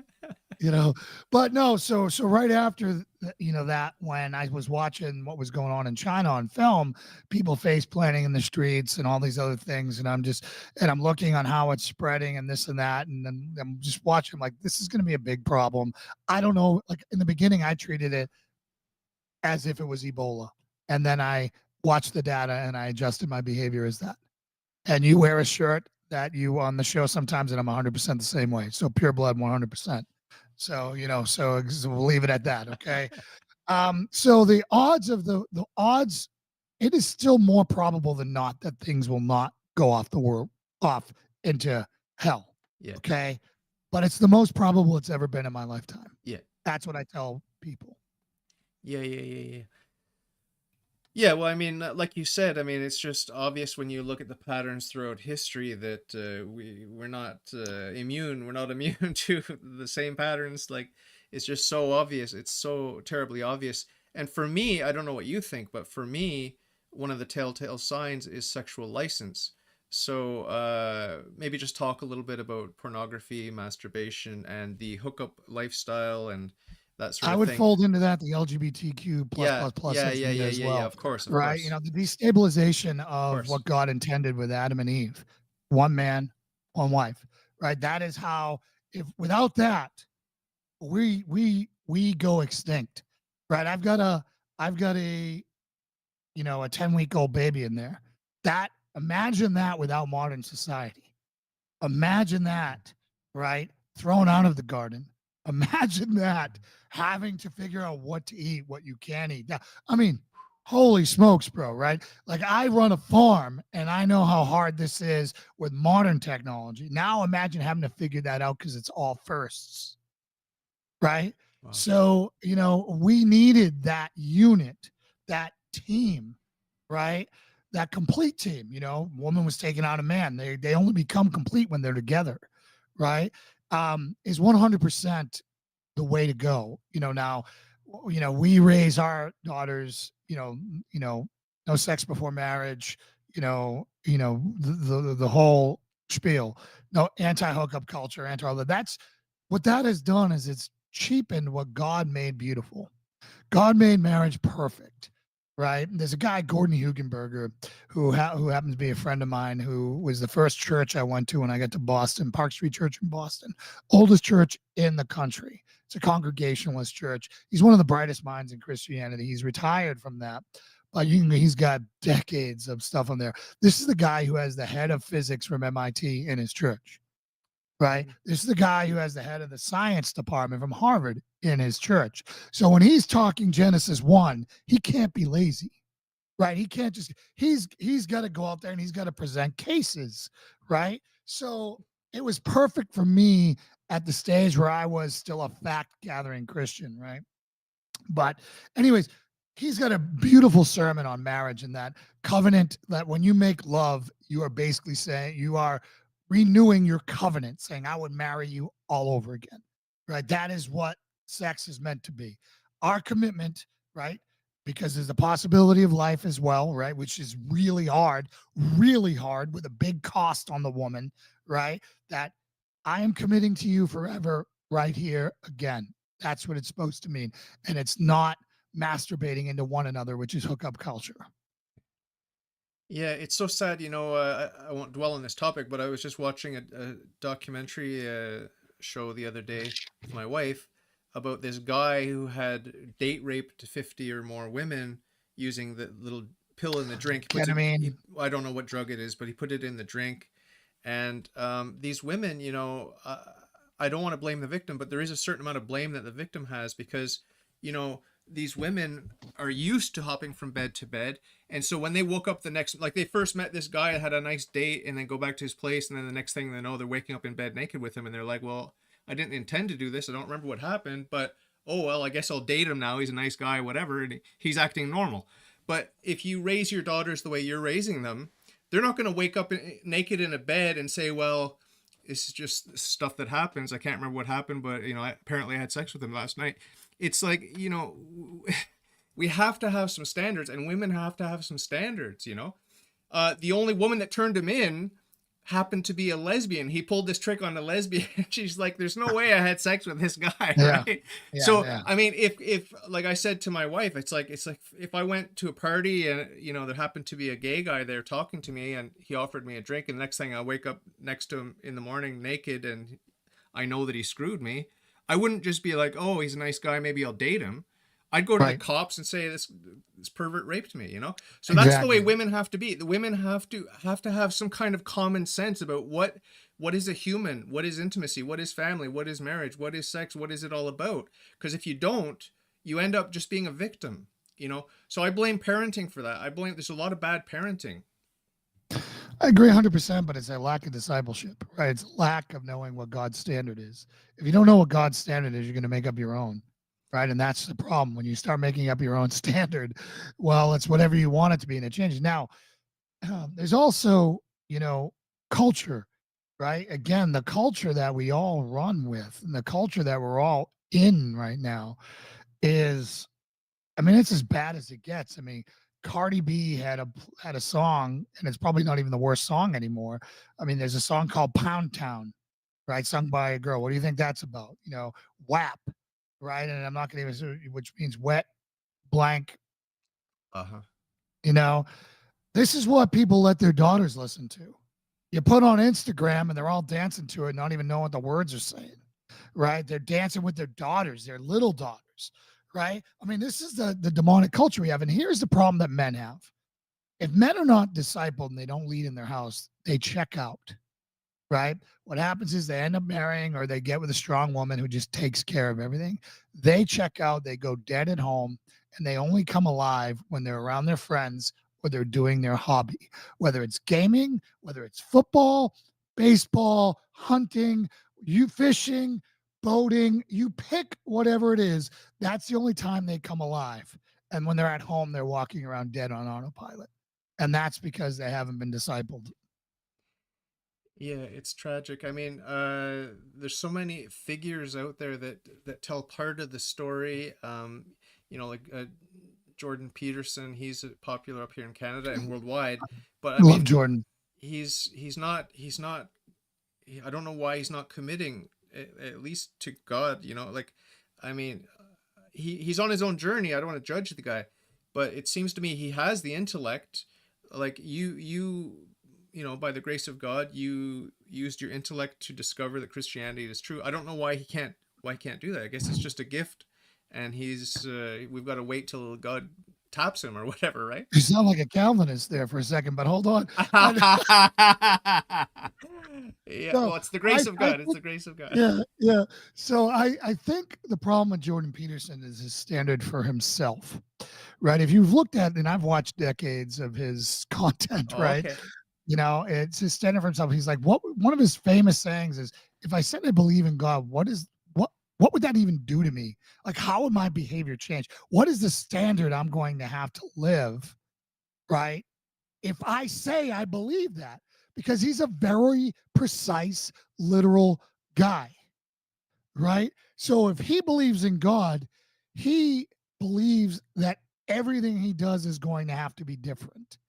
S2: you know but no, so right after that, when I was watching what was going on in China on film, people face planting in the streets and all these other things, and I'm looking on how it's spreading and this and that, and then I'm just watching like this is going to be a big problem. I don't know, like in the beginning I treated it as if it was Ebola, and then I watched the data and I adjusted my behavior as that. And you wear a shirt that you on the show sometimes, and I'm 100% the same way. So pure blood, 100%. So so we'll leave it at that. Okay. So the odds of the odds, it is still more probable than not that things will not go off the world off into hell.
S1: Yeah,
S2: Okay. But it's the most probable it's ever been in my lifetime.
S1: yeah,
S2: That's what I tell people.
S1: yeah, yeah, yeah, yeah. Yeah, well, I mean, like you said, I mean, it's just obvious when you look at the patterns throughout history that we're not immune. We're not immune to the same patterns. Like, it's just so obvious. It's so terribly obvious. And for me, I don't know what you think, but for me, one of the telltale signs is sexual license. So maybe just talk a little bit about pornography, masturbation, and the hookup lifestyle and that sort
S2: I
S1: of
S2: would
S1: thing.
S2: fold into that the LGBTQ
S1: Yeah,
S2: plus
S1: yeah, yeah,
S2: idea
S1: yeah,
S2: as
S1: yeah, yeah.
S2: well,
S1: Of course, of
S2: right? You
S1: course,
S2: know, the destabilization
S1: of
S2: of
S1: course.
S2: what God intended with Adam and Eve, one man, one wife, right? That is how, if without that, we go extinct, right? I've got a a 10-week-old baby in there. That imagine that without modern society. Imagine that, right? Thrown out of the garden. Imagine that having to figure out what to eat, what you can eat. Now, I mean, holy smokes, bro, right? Like I run a farm and I know how hard this is with modern technology. Now imagine having to figure that out because it's all firsts, right?
S1: Wow.
S2: So, we needed that unit, that team, right? That complete team, woman was taking out a man. They only become complete when they're together, right? Is 100% the way to go. Now, we raise our daughters, no sex before marriage, the whole spiel, no anti hookup culture, anti all that. That's what that has done is it's cheapened what God made beautiful. God made marriage perfect, right? There's a guy, Gordon Hugenberger, who happens to be a friend of mine, who was the first church I went to when I got to Boston, Park Street Church in Boston, oldest church in the country. It's a Congregationalist church. He's one of the brightest minds in Christianity. He's retired from that, but he's got decades of stuff on there. This is the guy who has the head of physics from MIT in his church, right?
S1: Mhm.
S2: This is the guy who has the head of the science department from Harvard in his church. So when he's talking Genesis 1, he can't be lazy, right? He can't just he's got to go out there and he's got to present cases, right? So it was perfect for me at the stage where I was still a fact gathering Christian, right? But anyways, he's got a beautiful sermon on marriage and that covenant, that when you make love, you are basically saying you are renewing your covenant, saying, I would marry you all over again. Right. That is what sex is meant to be. Our commitment, right? Because there's a possibility of life as well, right? Which is really hard with a big cost on the woman, right? That I am committing to you forever right here again. That's what it's supposed to mean. And it's not masturbating into one another, which is hookup culture.
S1: Yeah, it's so sad. I won't dwell on this topic, but I was just watching a documentary show the other day with my wife about this guy who had date raped 50 or more women using the little pill in the drink. He puts it,
S2: Ketamine.
S1: I don't know what drug it is, but he put it in the drink. And these women, I don't want to blame the victim, but there is a certain amount of blame that the victim has because, these women are used to hopping from bed to bed. And so when they woke up the next, like they first met this guy, had a nice date, and then go back to his place. And then the next thing they know, they're waking up in bed naked with him. And they're like, well, I didn't intend to do this. I don't remember what happened, but oh, well, I guess I'll date him now. He's a nice guy, whatever. And he's acting normal. But if you raise your daughters the way you're raising them, they're not going to wake up naked in a bed and say, well, it's just stuff that happens. I can't remember what happened, but apparently I had sex with him last night. It's like, we have to have some standards, and women have to have some standards. The only woman that turned him in happened to be a lesbian. He pulled this trick on a lesbian. She's like, there's no way I had sex with this guy,
S2: Yeah.
S1: right?
S2: Yeah.
S1: So
S2: Yeah.
S1: I mean, if like I said to my wife, it's like if I went to a party and there happened to be a gay guy there talking to me, and he offered me a drink, and the next thing I wake up next to him in the morning naked, and I know that he screwed me, I wouldn't just be like, oh, he's a nice guy, maybe I'll date him. I'd go to the
S2: Right.
S1: cops and say this pervert raped me. So that's the way
S2: Exactly.
S1: women have to be. The women have to have some kind of common sense about what is a human, what is intimacy, what is family, what is marriage, what is sex, what is it all about? Because if you don't, you end up just being a victim. So I blame parenting for that. I blame there's a lot of bad parenting.
S2: I agree 100%, but it's a lack of discipleship, right? It's a lack of knowing what God's standard is. If you don't know what God's standard is, you're going to make up your own, right? And that's the problem. When you start making up your own standard, well, it's whatever you want it to be, and it changes. Now, there's also, culture, right? Again, the culture that we all run with and the culture that we're all in right now is, I mean, it's as bad as it gets. I mean, Cardi B had a song, and it's probably not even the worst song anymore. I mean, there's a song called Pound Town, right? Sung by a girl. What do you think that's about? You know, WAP, right? And I'm not going to even, which means wet blank,
S1: Uh-huh.
S2: you know, this is what people let their daughters listen to. You put on Instagram and they're all dancing to it, not even knowing what the words are saying, right? They're dancing with their daughters, their little daughters, right? I mean, this is the demonic culture we have. And here's the problem that men have. If men are not discipled and they don't lead in their house, they check out, right? What happens is they end up marrying or they get with a strong woman who just takes care of everything. They check out, they go dead at home, and they only come alive when they're around their friends or they're doing their hobby, whether it's gaming, whether it's football, baseball, hunting, you fishing, boating, you pick whatever it is. That's the only time they come alive. And when they're at home, they're walking around dead on autopilot. And that's because they haven't been discipled.
S1: Yeah, it's tragic. I mean, there's so many figures out there that tell part of the story. Like Jordan Peterson, he's popular up here in Canada and worldwide. But I
S2: Love
S1: mean,
S2: Jordan.
S1: he's not. I don't know why he's not committing at least to God. Like, I mean, he's on his own journey. I don't want to judge the guy, but it seems to me he has the intellect. Like by the grace of God, you used your intellect to discover that Christianity is true. I don't know why he can't do that. I guess it's just a gift, and we've got to wait till God taps him or whatever, right?
S2: You sound like a Calvinist there for a second, but hold on.
S1: Yeah,
S2: No,
S1: well, it's the grace of
S2: I
S1: God. It's
S2: think,
S1: the grace of God.
S2: yeah, yeah. So I think the problem with Jordan Peterson is his standard for himself, right? If you've looked at, and I've watched decades of his content,
S1: Oh,
S2: right?
S1: okay.
S2: You know, it's his standard for himself. He's like, what? One of his famous sayings is, "If I said I believe in God, what would that even do to me? Like, how would my behavior change? What is the standard I'm going to have to live, right? If I say I believe that," because he's a very precise, literal guy, right? So if he believes in God, he believes that everything he does is going to have to be different,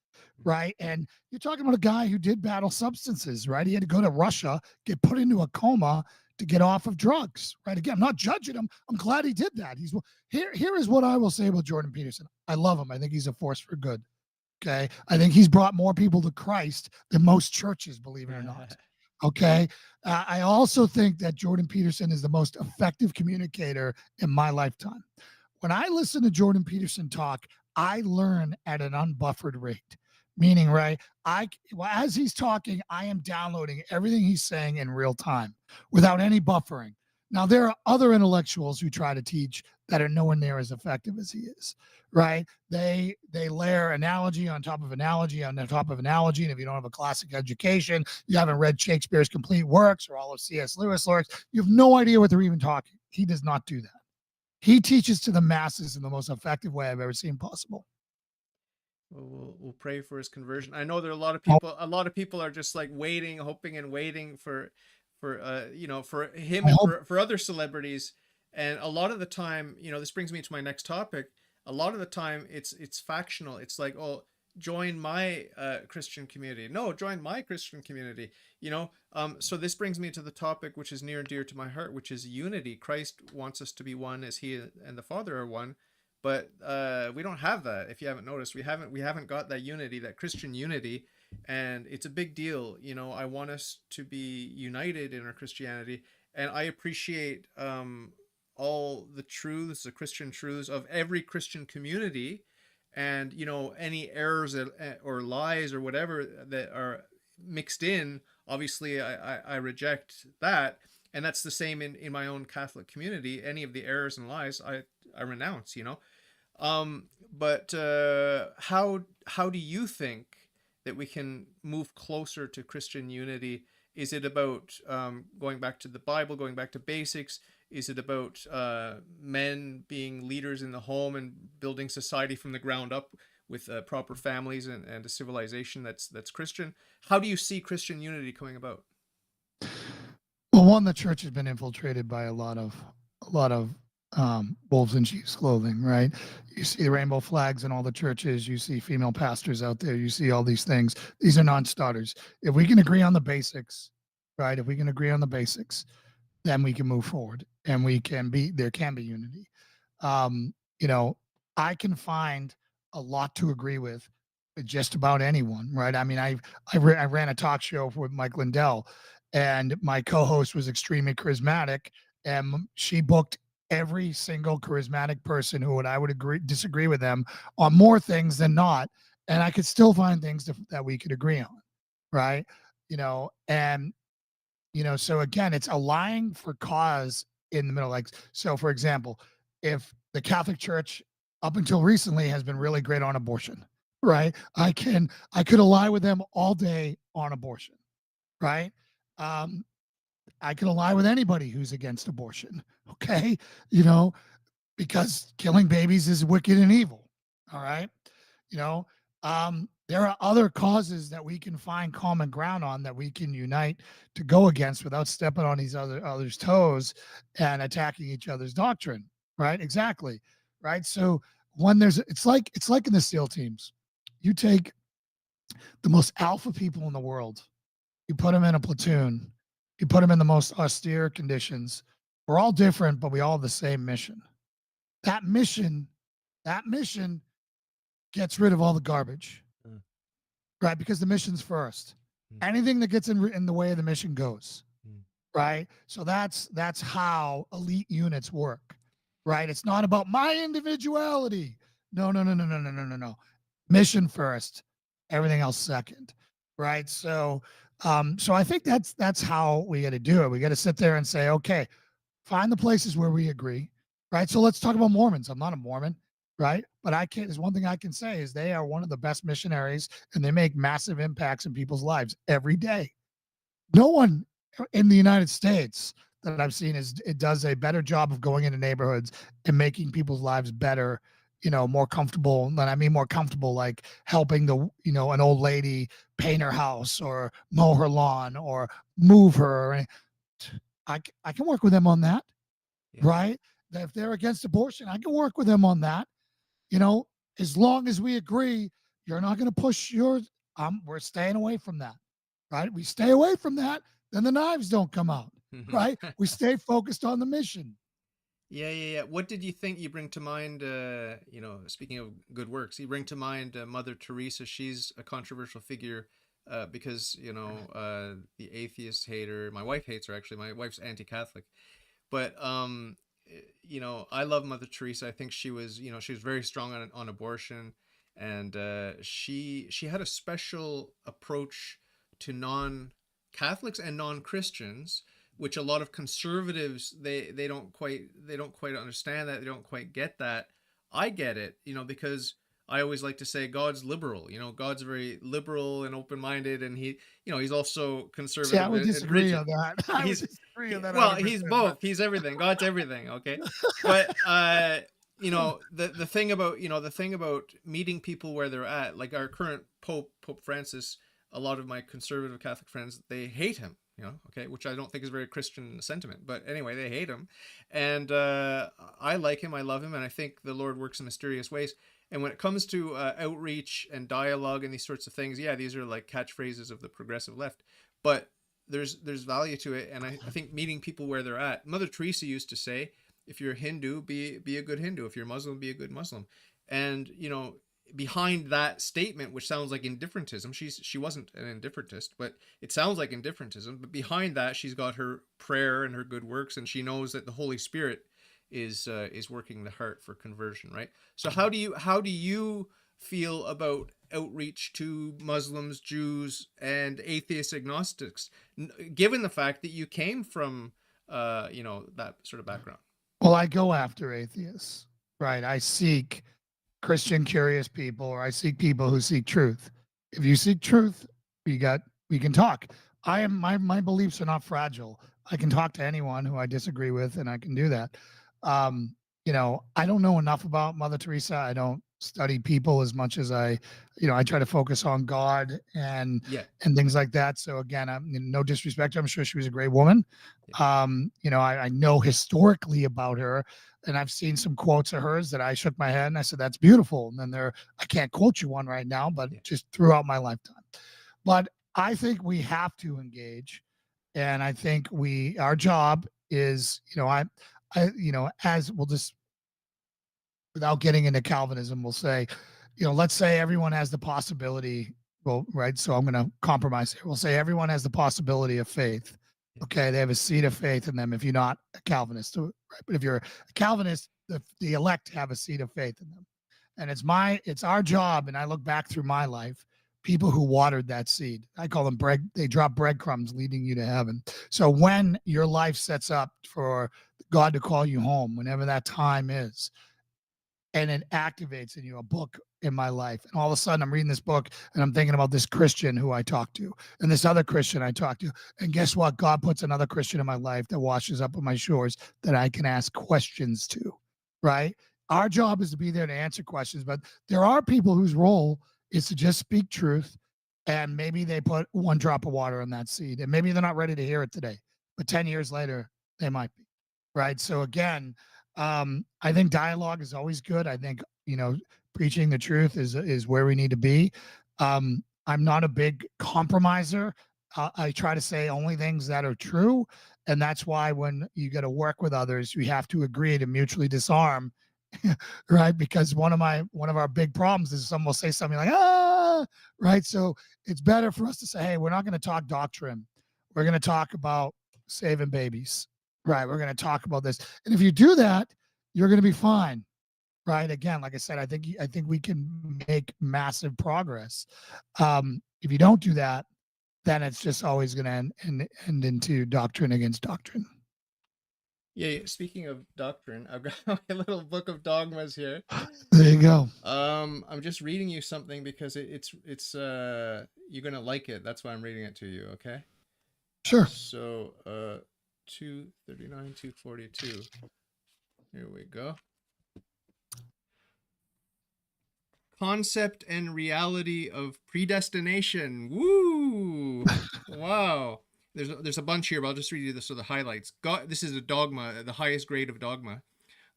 S2: right? And you're talking about a guy who did battle substances, right? He had to go to Russia, get put into a coma to get off of drugs, right? Again, I'm not judging him. I'm glad he did that. Here is what I will say about Jordan Peterson. I love him. I think he's a force for good. Okay. I think he's brought more people to Christ than most churches, believe it or not. Okay. I also think that Jordan Peterson is the most effective communicator in my lifetime. When I listen to Jordan Peterson talk, I learn at an unbuffered rate. Meaning, right? As he's talking, I am downloading everything he's saying in real time without any buffering. Now, there are other intellectuals who try to teach that are nowhere near as effective as he is, right? They layer analogy on top of analogy on top of analogy, and if you don't have a classic education, you haven't read Shakespeare's complete works or all of C.S. Lewis works, you have no idea what they're even talking. He does not do that. He teaches to the masses in the most effective way I've ever seen possible.
S1: Well, we'll pray for his conversion. I know there are a lot of
S2: Oh,
S1: people. A lot of people are just like waiting, hoping, and waiting for him
S2: I
S1: and
S2: hope
S1: for other celebrities. And a lot of the time, this brings me to my next topic. A lot of the time, it's factional. It's like, oh, join my Christian community. No, join my Christian community. So this brings me to the topic which is near and dear to my heart, which is unity. Christ wants us to be one as He and the Father are one, but we don't have that. If you haven't noticed, we haven't got that unity, that Christian unity, and it's a big deal. I want us to be united in our Christianity, and I appreciate all the truths, the Christian truths of every Christian community, and any errors or lies or whatever that are mixed in. Obviously, I reject that, and that's the same in my own Catholic community. Any of the errors and lies, I renounce. But how do you think that we can move closer to Christian unity? Is it about going back to the Bible, going back to basics? Is it about men being leaders in the home and building society from the ground up with proper families and a civilization that's Christian? How do you see Christian unity coming about?
S2: well, one, the church has been infiltrated by a lot of wolves in sheep's clothing, right? You see the rainbow flags in all the churches. You see female pastors out there. You see all these things. These are non-starters. If we can agree on the basics, right? If we can agree on the basics, then we can move forward and there can be unity. You know, I can find a lot to agree with just about anyone, right? I mean, I ran a talk show with Mike Lindell, and my co-host was extremely charismatic, and she booked every single charismatic person who would I would agree disagree with them on more things than not, and I could still find things that we could agree on, right? And so again, it's aligning for cause in the middle. Like, so for example, if the Catholic Church up until recently has been really great on abortion, right? I could ally with them all day on abortion, right? Um, I can ally with anybody who's against abortion, okay? You know, because killing babies is wicked and evil. All right. You know, there are other causes that we can find common ground on that we can unite to go against without stepping on these others' toes and attacking each other's doctrine. Right. Exactly. Right. So when it's like in the SEAL teams, you take the most alpha people in the world, you put them in a platoon, you put them in the most austere conditions. We're all different, but we all have the same mission. That mission, that mission gets rid of all the garbage,
S1: Mm,
S2: right? Because the mission's first.
S1: mm,
S2: Anything that gets in the way of the mission goes,
S1: mm.
S2: right? So that's how elite units work, right? It's not about my individuality. No, no, no, no, no, no, no, no, no. Mission first, everything else second, right? So I think that's how we got to do it. We got to sit there and say, okay, find the places where we agree, right? So let's talk about Mormons. I'm not a Mormon, right? But I can. There's one thing I can say is they are one of the best missionaries, and they make massive impacts in people's lives every day. No one in the United States that I've seen is it does a better job of going into neighborhoods and making people's lives better, more comfortable. And I mean more comfortable, like helping an old lady paint her house or mow her lawn or move her. I can work with them on that,
S1: Yeah.
S2: right? That if they're against abortion, I can work with them on that. You know, as long as we agree, you're not going to push yours. We're staying away from that, right? We stay away from that, then the knives don't come out, right? We stay focused on the mission.
S1: Yeah, yeah, yeah. What did you think you bring to mind? Speaking of good works, you bring to mind Mother Teresa. She's a controversial figure because the atheists hate her. My wife hates her. Actually, my wife's anti-Catholic. But I love Mother Teresa. I think she was very strong on abortion, and she had a special approach to non-Catholics and non-Christians, which a lot of conservatives they don't quite understand that, they don't quite get that. I get it, because I always like to say God's liberal. God's very liberal and open-minded, and he's also
S2: See, I
S1: conservative
S2: would
S1: and
S2: disagree
S1: rigid.
S2: on that. I would
S1: He's
S2: disagree on that
S1: well,
S2: 100%.
S1: he's
S2: But
S1: both. He's everything. God's everything. Okay, but the thing about meeting people where they're at, like our current Pope Francis. A lot of my conservative Catholic friends, they hate him. Okay, which I don't think is very Christian sentiment, but anyway, they hate him, and I like him. I love him, and I think the Lord works in mysterious ways. And when it comes to outreach and dialogue and these sorts of things, yeah, these are like catchphrases of the progressive left, but there's value to it, and I think meeting people where they're at. Mother Teresa used to say, if you're Hindu, be a good Hindu. If you're Muslim, be a good Muslim. And behind that statement, which sounds like indifferentism, she wasn't an indifferentist, but it sounds like indifferentism. But behind that, she's got her prayer and her good works, and she knows that the Holy Spirit is working the heart for conversion, right? So how do you feel about outreach to Muslims, Jews, and atheist agnostics, given the fact that you came from that sort of background?
S2: well, I go after atheists, right? I seek Christian curious people, or I seek people who seek truth. If you seek truth, we can talk. My beliefs are not fragile. I can talk to anyone who I disagree with, and I can do that. I don't know enough about Mother Teresa. I don't study people as much as I, I try to focus on God
S1: Yeah.
S2: and things like that. So again, I'm no disrespect. I'm sure she was a great woman.
S1: Yeah.
S2: I know historically about her, and I've seen some quotes of hers that I shook my head and I said, "That's beautiful." And then I can't quote you one right now, but
S1: Yeah.
S2: just throughout my lifetime. But I think we have to engage, and I think our job is, as we'll just without getting into Calvinism, we'll say, let's say everyone has the possibility. Well, right. So I'm going to compromise here. We'll say everyone has the possibility of faith.
S1: Yeah.
S2: Okay. They have a seed of faith in them if you're not a Calvinist. Right? But if you're a Calvinist, the elect have a seed of faith in them. And it's our job. And I look back through my life, people who watered that seed, I call them they drop breadcrumbs leading you to heaven. So when your life sets up for God to call you home, whenever that time is, and it activates in you a book in my life. And all of a sudden I'm reading this book and I'm thinking about this Christian who I talked to and this other Christian I talked to. And guess what? God puts another Christian in my life that washes up on my shores that I can ask questions to, right? Our job is to be there to answer questions, but there are people whose role is to just speak truth. And maybe they put one drop of water on that seed and maybe they're not ready to hear it today, but 10 years later, they might be, right? So again, I think dialogue is always good. I think, preaching the truth is where we need to be. I'm not a big compromiser. I try to say only things that are true, and that's why when you got to work with others, we have to agree to mutually disarm, right? Because one of our big problems is someone will say something like right. So it's better for us to say, hey, we're not going to talk doctrine. We're going to talk about saving babies. Right. We're going to talk about this. And if you do that, you're going to be fine. Right. Again, like I said, I think we can make massive progress. If you don't do that, then it's just always going to end into doctrine against doctrine.
S1: Yeah, yeah. Speaking of doctrine, I've got my little book of dogmas here.
S2: There you go.
S1: I'm just reading you something because it's you're gonna like it. That's why I'm reading it to you. Okay.
S2: Sure.
S1: So 239, 242. Here we go. Concept and reality of predestination. Woo! Wow. There's a bunch here, but I'll just read you the highlights. God, this is a dogma, the highest grade of dogma.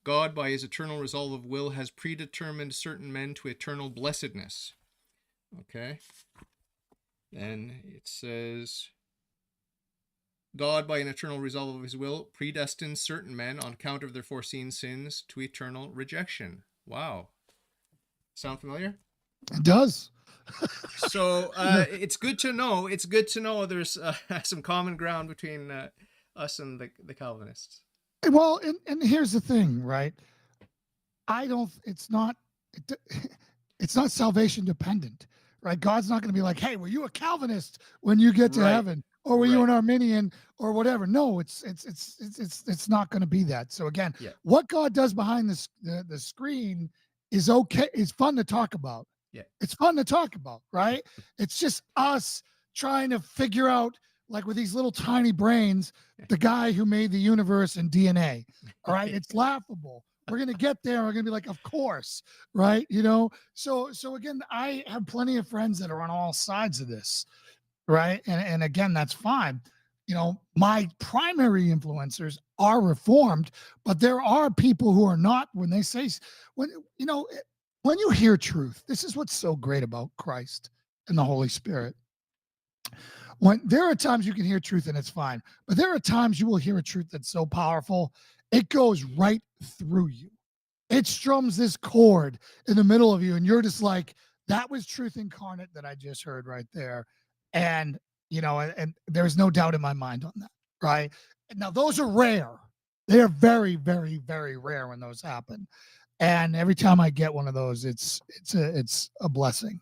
S1: God, by his eternal resolve of will, has predetermined certain men to eternal blessedness. Okay. Then it says, God, by an eternal resolve of his will, predestines certain men on account of their foreseen sins to eternal rejection. Wow. Sound familiar?
S2: It does.
S1: So it's good to know. It's good to know there's some common ground between us and the Calvinists.
S2: Well, and here's the thing, right? I don't. It, it's not salvation dependent, right? God's not going to be like, "Hey, were you a Calvinist when you get to
S1: Right.
S2: heaven, or were you
S1: Right.
S2: an Arminian, or whatever?" No, it's not going to be that. So again,
S1: Yeah.
S2: what God does behind the screen is okay. Is fun to talk about.
S1: Yeah.
S2: It's fun to talk about, right? It's just us trying to figure out, like with these little tiny brains, the guy who made the universe and DNA. All right, it's laughable. We're gonna get there. We're gonna be like, of course, right? So again, I have plenty of friends that are on all sides of this, right? And again, that's fine. My primary influencers are reformed, but there are people who are not. When they say, when you know, when you hear truth, this is what's so great about Christ and the Holy Spirit. When there are times you can hear truth and it's fine, but there are times you will hear a truth that's so powerful, it goes right through you. It strums this chord in the middle of you, and you're just like, that was truth incarnate that I just heard right there. And and there's no doubt in my mind on that, right? Now those are rare. They are very, very, very rare when those happen. And every time I get one of those, it's a blessing.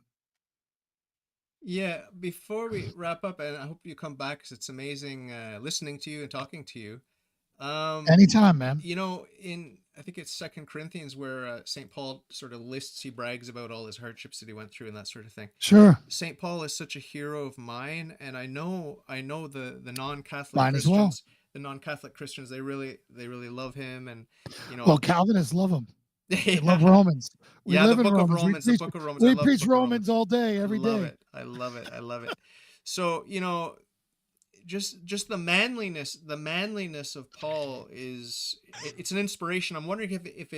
S1: Yeah. Before we wrap up, and I hope you come back because it's amazing listening to you and talking to you. Um,
S2: Anytime, man.
S1: in I think it's Second Corinthians where Saint Paul sort of lists, he brags about all his hardships that he went through and that sort of thing.
S2: Sure.
S1: Saint Paul is such a hero of mine, and I know the non-Catholic
S2: Mine as well.
S1: Christians, they really love him, and
S2: Well, Calvinists love them. We love
S1: Yeah.
S2: Romans. We
S1: Yeah, the
S2: live in
S1: book of
S2: Romans.
S1: Romans, the book of Romans. I
S2: We
S1: love the
S2: preach
S1: book of
S2: Romans
S1: Romans.
S2: all day,
S1: I
S2: every
S1: love
S2: day.
S1: it. I love it. I love it. So, just the manliness of Paul is it's an inspiration. I'm wondering if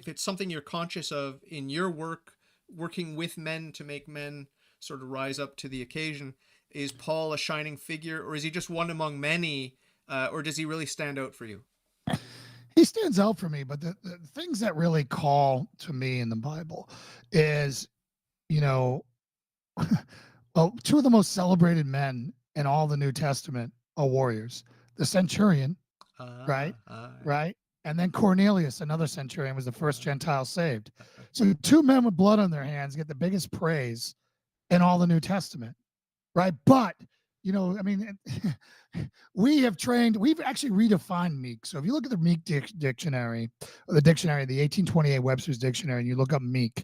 S1: it's something you're conscious of in your work, working with men to make men sort of rise up to the occasion. Is Paul a shining figure, or is he just one among many, or does he really stand out for you?
S2: He stands out for me, but the things that really call to me in the Bible is, you know, well, two of the most celebrated men in all the New Testament are warriors. The centurion, right?
S1: Ah,
S2: Right? And then Cornelius, another centurion, was the first
S1: uh,
S2: Gentile saved.
S1: uh,
S2: So two men with blood on their hands get the biggest praise in all the New Testament, right? But I mean, we have trained, we've actually redefined meek. So if you look at the meek dictionary, or the dictionary, the 1828 Webster's dictionary, and you look up meek,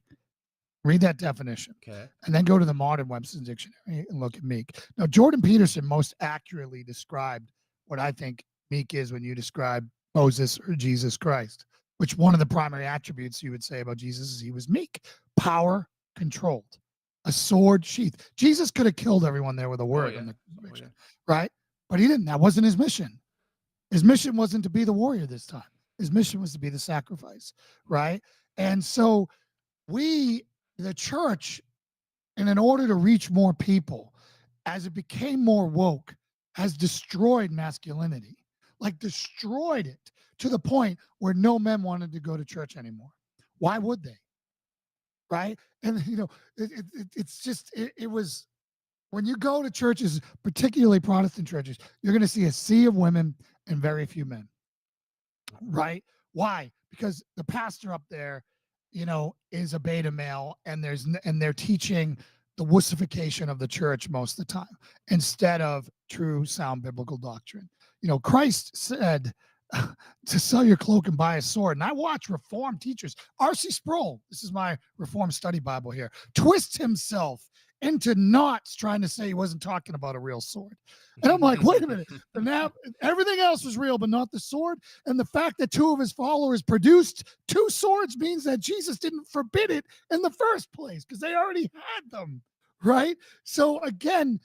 S2: read that definition,
S1: okay.
S2: and then go to the modern Webster's dictionary and look at meek. Now, Jordan Peterson most accurately described what I think meek is when you describe Moses or Jesus Christ, which one of the primary attributes you would say about Jesus is he was meek, power controlled, a sword sheath. Jesus could have killed everyone there with a
S1: Oh
S2: word on
S1: yeah.
S2: the
S1: Oh yeah.
S2: crucifixion, right? But he didn't. That wasn't his mission. His mission wasn't to be the warrior this time. His mission was to be the sacrifice, right? And so we, the church, and in order to reach more people, as it became more woke, has destroyed masculinity, like destroyed it to the point where no men wanted to go to church anymore. Why would they? Right? And it's just it was when you go to churches, particularly Protestant churches, you're going to see a sea of women and very few men. Right? Why? Because the pastor up there, is a beta male, and they're teaching the wussification of the church most of the time instead of true sound biblical doctrine. Christ said to sell your cloak and buy a sword. And I watch Reformed teachers, R.C. Sproul, this is my Reformed study Bible here, twist himself into knots trying to say he wasn't talking about a real sword. And I'm like, wait a minute. Now everything else was real, but not the sword. And the fact that two of his followers produced two swords means that Jesus didn't forbid it in the first place because they already had them, right? So again,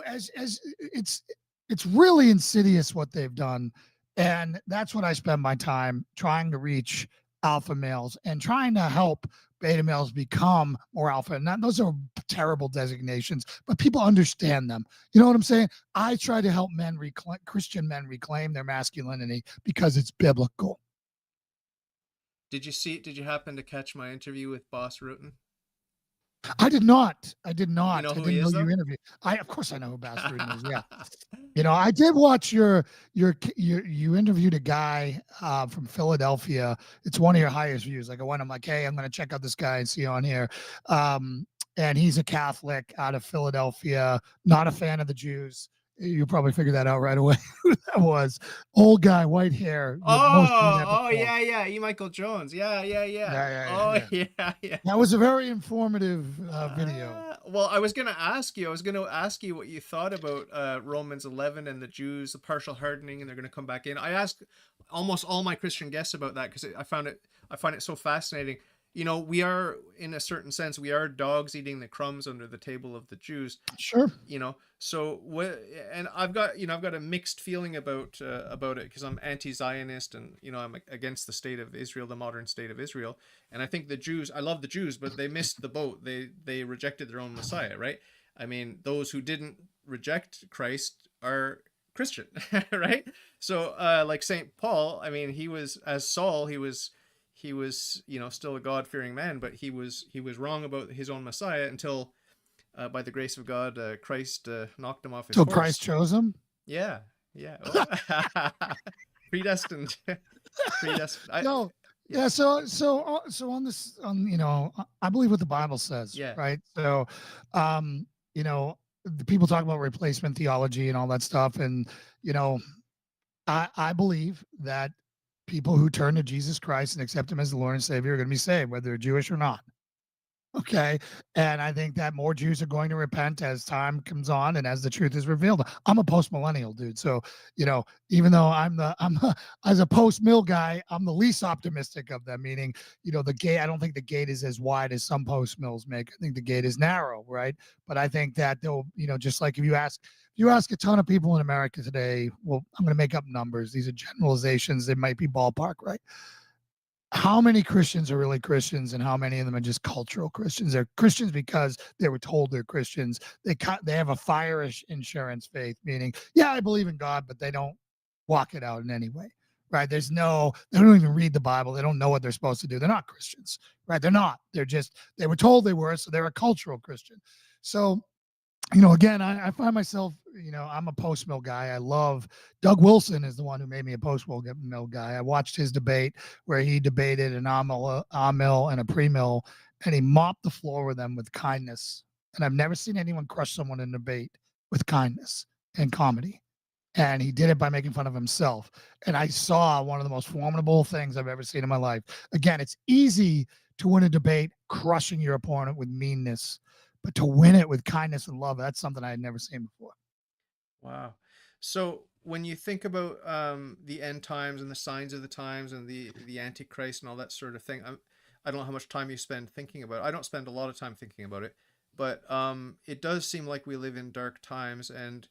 S2: as it's really insidious what they've done, and that's what I spend my time trying to reach alpha males and trying to help beta males become more alpha. And those are terrible designations, but people understand them. You know what I'm saying? I try to help Christian men reclaim their masculinity because it's biblical.
S1: Did you happen to catch my interview with Boss Rutan?
S2: I did not. I did
S1: You
S2: not.
S1: know
S2: I
S1: who he
S2: didn't know
S1: is
S2: you
S1: though?
S2: interviewed. Of course I know who Bass Rutten is. Yeah. I did watch you interviewed a guy from Philadelphia. It's one of your highest views. Like I went, I'm like, hey, I'm going to check out this guy and see on here. And he's a Catholic out of Philadelphia, not a fan of the Jews. You probably figured that out right away who that was. Old guy, white hair. Most of you
S1: Oh,
S2: episode.
S1: yeah, yeah. E. Michael Jones. Yeah, yeah, yeah.
S2: Yeah, yeah, yeah,
S1: Oh,
S2: yeah.
S1: yeah, yeah.
S2: That was a very informative video.
S1: Well, I was gonna ask you. I was gonna ask you what you thought about Romans 11 and the Jews, the partial hardening, and they're gonna come back in. I asked almost all my Christian guests about that because I find it so fascinating. We are, in a certain sense, we are dogs eating the crumbs under the table of the Jews.
S2: Sure.
S1: So what? And I've got a mixed feeling about it because I'm anti-Zionist and I'm against the state of Israel, the modern state of Israel. And I think the Jews, I love the Jews, but they missed the boat. They rejected their own Messiah, right? I mean, those who didn't reject Christ are Christian, right? So like Saint Paul, I mean, he was, as Saul, he was still a God-fearing man, but he was wrong about his own Messiah until by the grace of God, Christ knocked him off his
S2: So Christ
S1: horse.
S2: chose him.
S1: Yeah, yeah. Oh. Predestined, predestined.
S2: No.
S1: Yeah,
S2: Yeah. So on this, I believe what the Bible says,
S1: yeah.
S2: right? So, um, the people talk about replacement theology and all that stuff, and you know, I believe that people who turn to Jesus Christ and accept Him as the Lord and Savior are going to be saved, whether they're Jewish or not. Okay. And I think that more Jews are going to repent as time comes on and as the truth is revealed. I'm a post millennial dude. So, even though as a post mill guy, I'm the least optimistic of them, meaning, the gate, I don't think the gate is as wide as some post mills make. I think the gate is narrow, right? But I think that they'll, just like if you ask a ton of people in America today, well, I'm going to make up numbers. These are generalizations. They might be ballpark, right? How many Christians are really Christians and how many of them are just cultural Christians? They're Christians because they were told they're Christians. They have a fire insurance faith, meaning, yeah, I believe in God, but they don't walk it out in any way. Right. They don't even read the Bible. They don't know what they're supposed to do. They're not Christians. Right. They're not. They were told they were. So they're a cultural Christian. So again, I find myself, I'm a post mill guy. I love Doug Wilson is the one who made me a post mill guy. I watched his debate where he debated an mill and a pre mill, and he mopped the floor with them with kindness. And I've never seen anyone crush someone in a debate with kindness and comedy. And he did it by making fun of himself. And I saw one of the most formidable things I've ever seen in my life. Again, it's easy to win a debate crushing your opponent with meanness, but to win it with kindness and love, that's something I had never seen before.
S1: Wow. So when you think about the end times and the signs of the times and the Antichrist and all that sort of thing, I don't know how much time you spend thinking about it. I don't spend a lot of time thinking about it, but it does seem like we live in dark times. And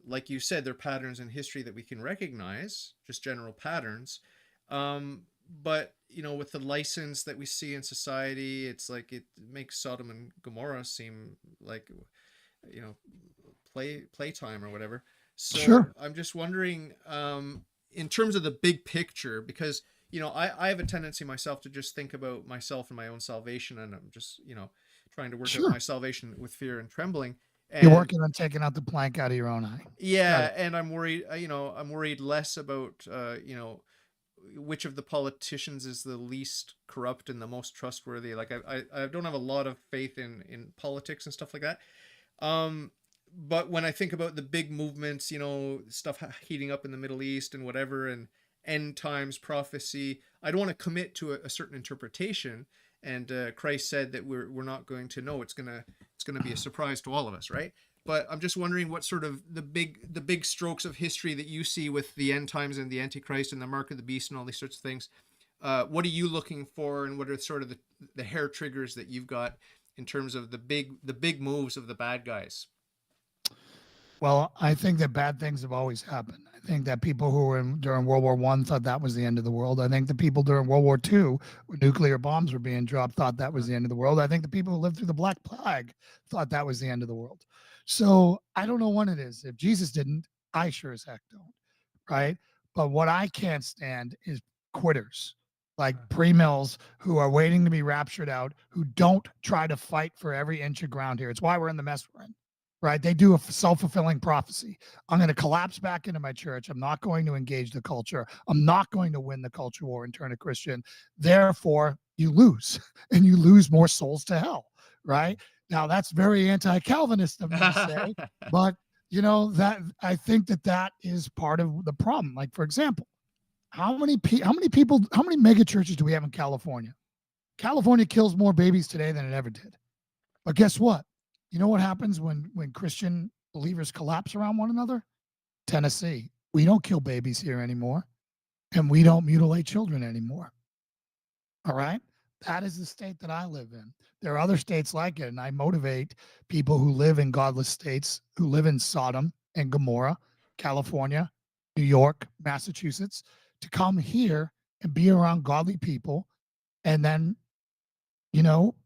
S1: like you said, there are patterns in history that we can recognize, just general patterns. But with the license that we see in society, it's like it makes Sodom and Gomorrah seem like you know playtime or whatever. So
S2: Sure.
S1: I'm just wondering, in terms of the big picture, because I have a tendency myself to just think about myself and my own salvation, and I'm just trying to work out my
S2: Sure.
S1: salvation with fear and trembling.
S2: You're
S1: And
S2: working on taking out the plank out of your own eye. Got
S1: yeah,
S2: it.
S1: and I'm worried. I'm worried less about which of the politicians is the least corrupt and the most trustworthy. Like I don't have a lot of faith in politics and stuff like that. Um, but when I think about the big movements, stuff heating up in the Middle East and whatever, and end times prophecy, I don't want to commit to a certain interpretation. And Christ said that we're not going to know. It's gonna be a surprise to all of us, right? But I'm just wondering what sort of the big strokes of history that you see with the end times and the Antichrist and the mark of the beast and all these sorts of things. What are you looking for, and what are sort of the hair triggers that you've got in terms of the big moves of the bad guys?
S2: Well, I think that bad things have always happened. I think that people who were during World War I thought that was the end of the world. I think the people during World War II, when nuclear bombs were being dropped, thought that was the end of the world. I think the people who lived through the Black Plague thought that was the end of the world. So I don't know when it is. If Jesus didn't, I sure as heck don't. Right. But what I can't stand is quitters like pre mills who are waiting to be raptured out, who don't try to fight for every inch of ground here. It's why we're in the mess we're in. Right. They do a self fulfilling prophecy. I'm going to collapse back into my church. I'm not going to engage the culture. I'm not going to win the culture war and turn a Christian. Therefore, you lose and you lose more souls to hell. Right. Now, that's very anti Calvinist of me to say, but that I think that is part of the problem. Like, for example, how many mega churches do we have in California? California kills more babies today than it ever did. But guess what? You know what happens when Christian believers collapse around one another? Tennessee. We don't kill babies here anymore, and we don't mutilate children anymore. All right? That is the state that I live in. There are other states like it, and I motivate people who live in godless states, who live in Sodom and Gomorrah, California, New York, Massachusetts, to come here and be around godly people and then, you know,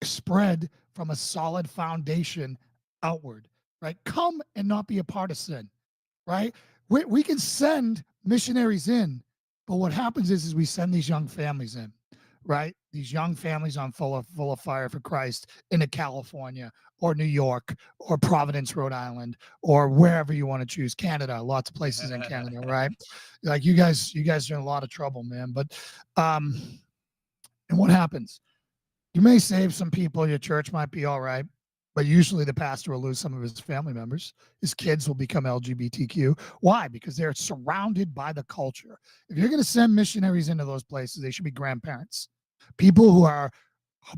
S2: spread from a solid foundation outward, right? Come and not be a partisan, right? We can send missionaries in, but what happens is we send these young families in, right? These young families on full of fire for Christ into California or New York or Providence, Rhode Island, or wherever you want to choose. Canada, lots of places in Canada, right? Like you guys are in a lot of trouble, man. But and what happens? You may save some people, your church might be all right, but usually the pastor will lose some of his family members. His kids will become LGBTQ. Why? Because they're surrounded by the culture. If you're going to send missionaries into those places, they should be grandparents, people who are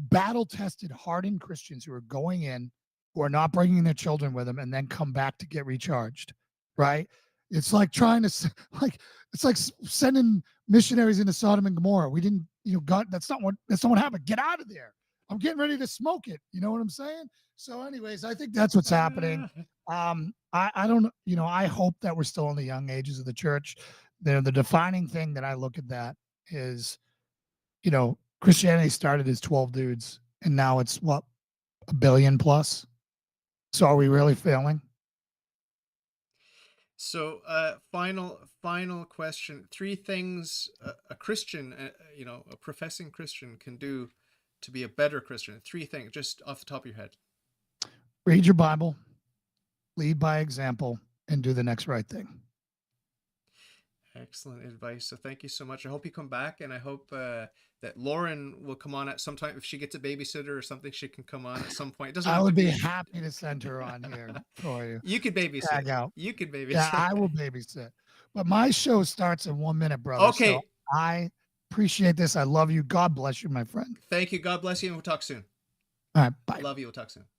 S2: battle tested, hardened Christians who are going in, who are not bringing their children with them, and then come back to get recharged. Right? It's like trying to like it's like sending missionaries into Sodom and Gomorrah. We didn't, God, that's not what happened. Get out of there. I'm getting ready to smoke it. You know what I'm saying? So, anyways, I think that's what's happening. I don't, I hope that we're still in the young ages of the church. The defining thing that I look at that is, Christianity started as 12 dudes, and now it's what, a billion plus. So are we really failing?
S1: So, final question: three things a Christian, a professing Christian, can do to be a better Christian. Three things, just off the top of your head.
S2: Read your Bible, lead by example, and do the next right thing.
S1: Excellent advice. So thank you so much. I hope you come back, and I hope that Lauren will come on at some time. If she gets a babysitter or something, she can come on at some point. It doesn't
S2: I
S1: have to
S2: would be
S1: be.
S2: happy to send her on here for you.
S1: You could babysit.
S2: Tag out.
S1: You could
S2: Yeah,
S1: babysit.
S2: I will babysit. But my show starts in 1 minute, brother. So
S1: Okay.
S2: I appreciate this. I love you. God bless you, my friend.
S1: Thank you. God bless you, and we'll talk soon.
S2: All right. Bye.
S1: Love you. We'll talk soon.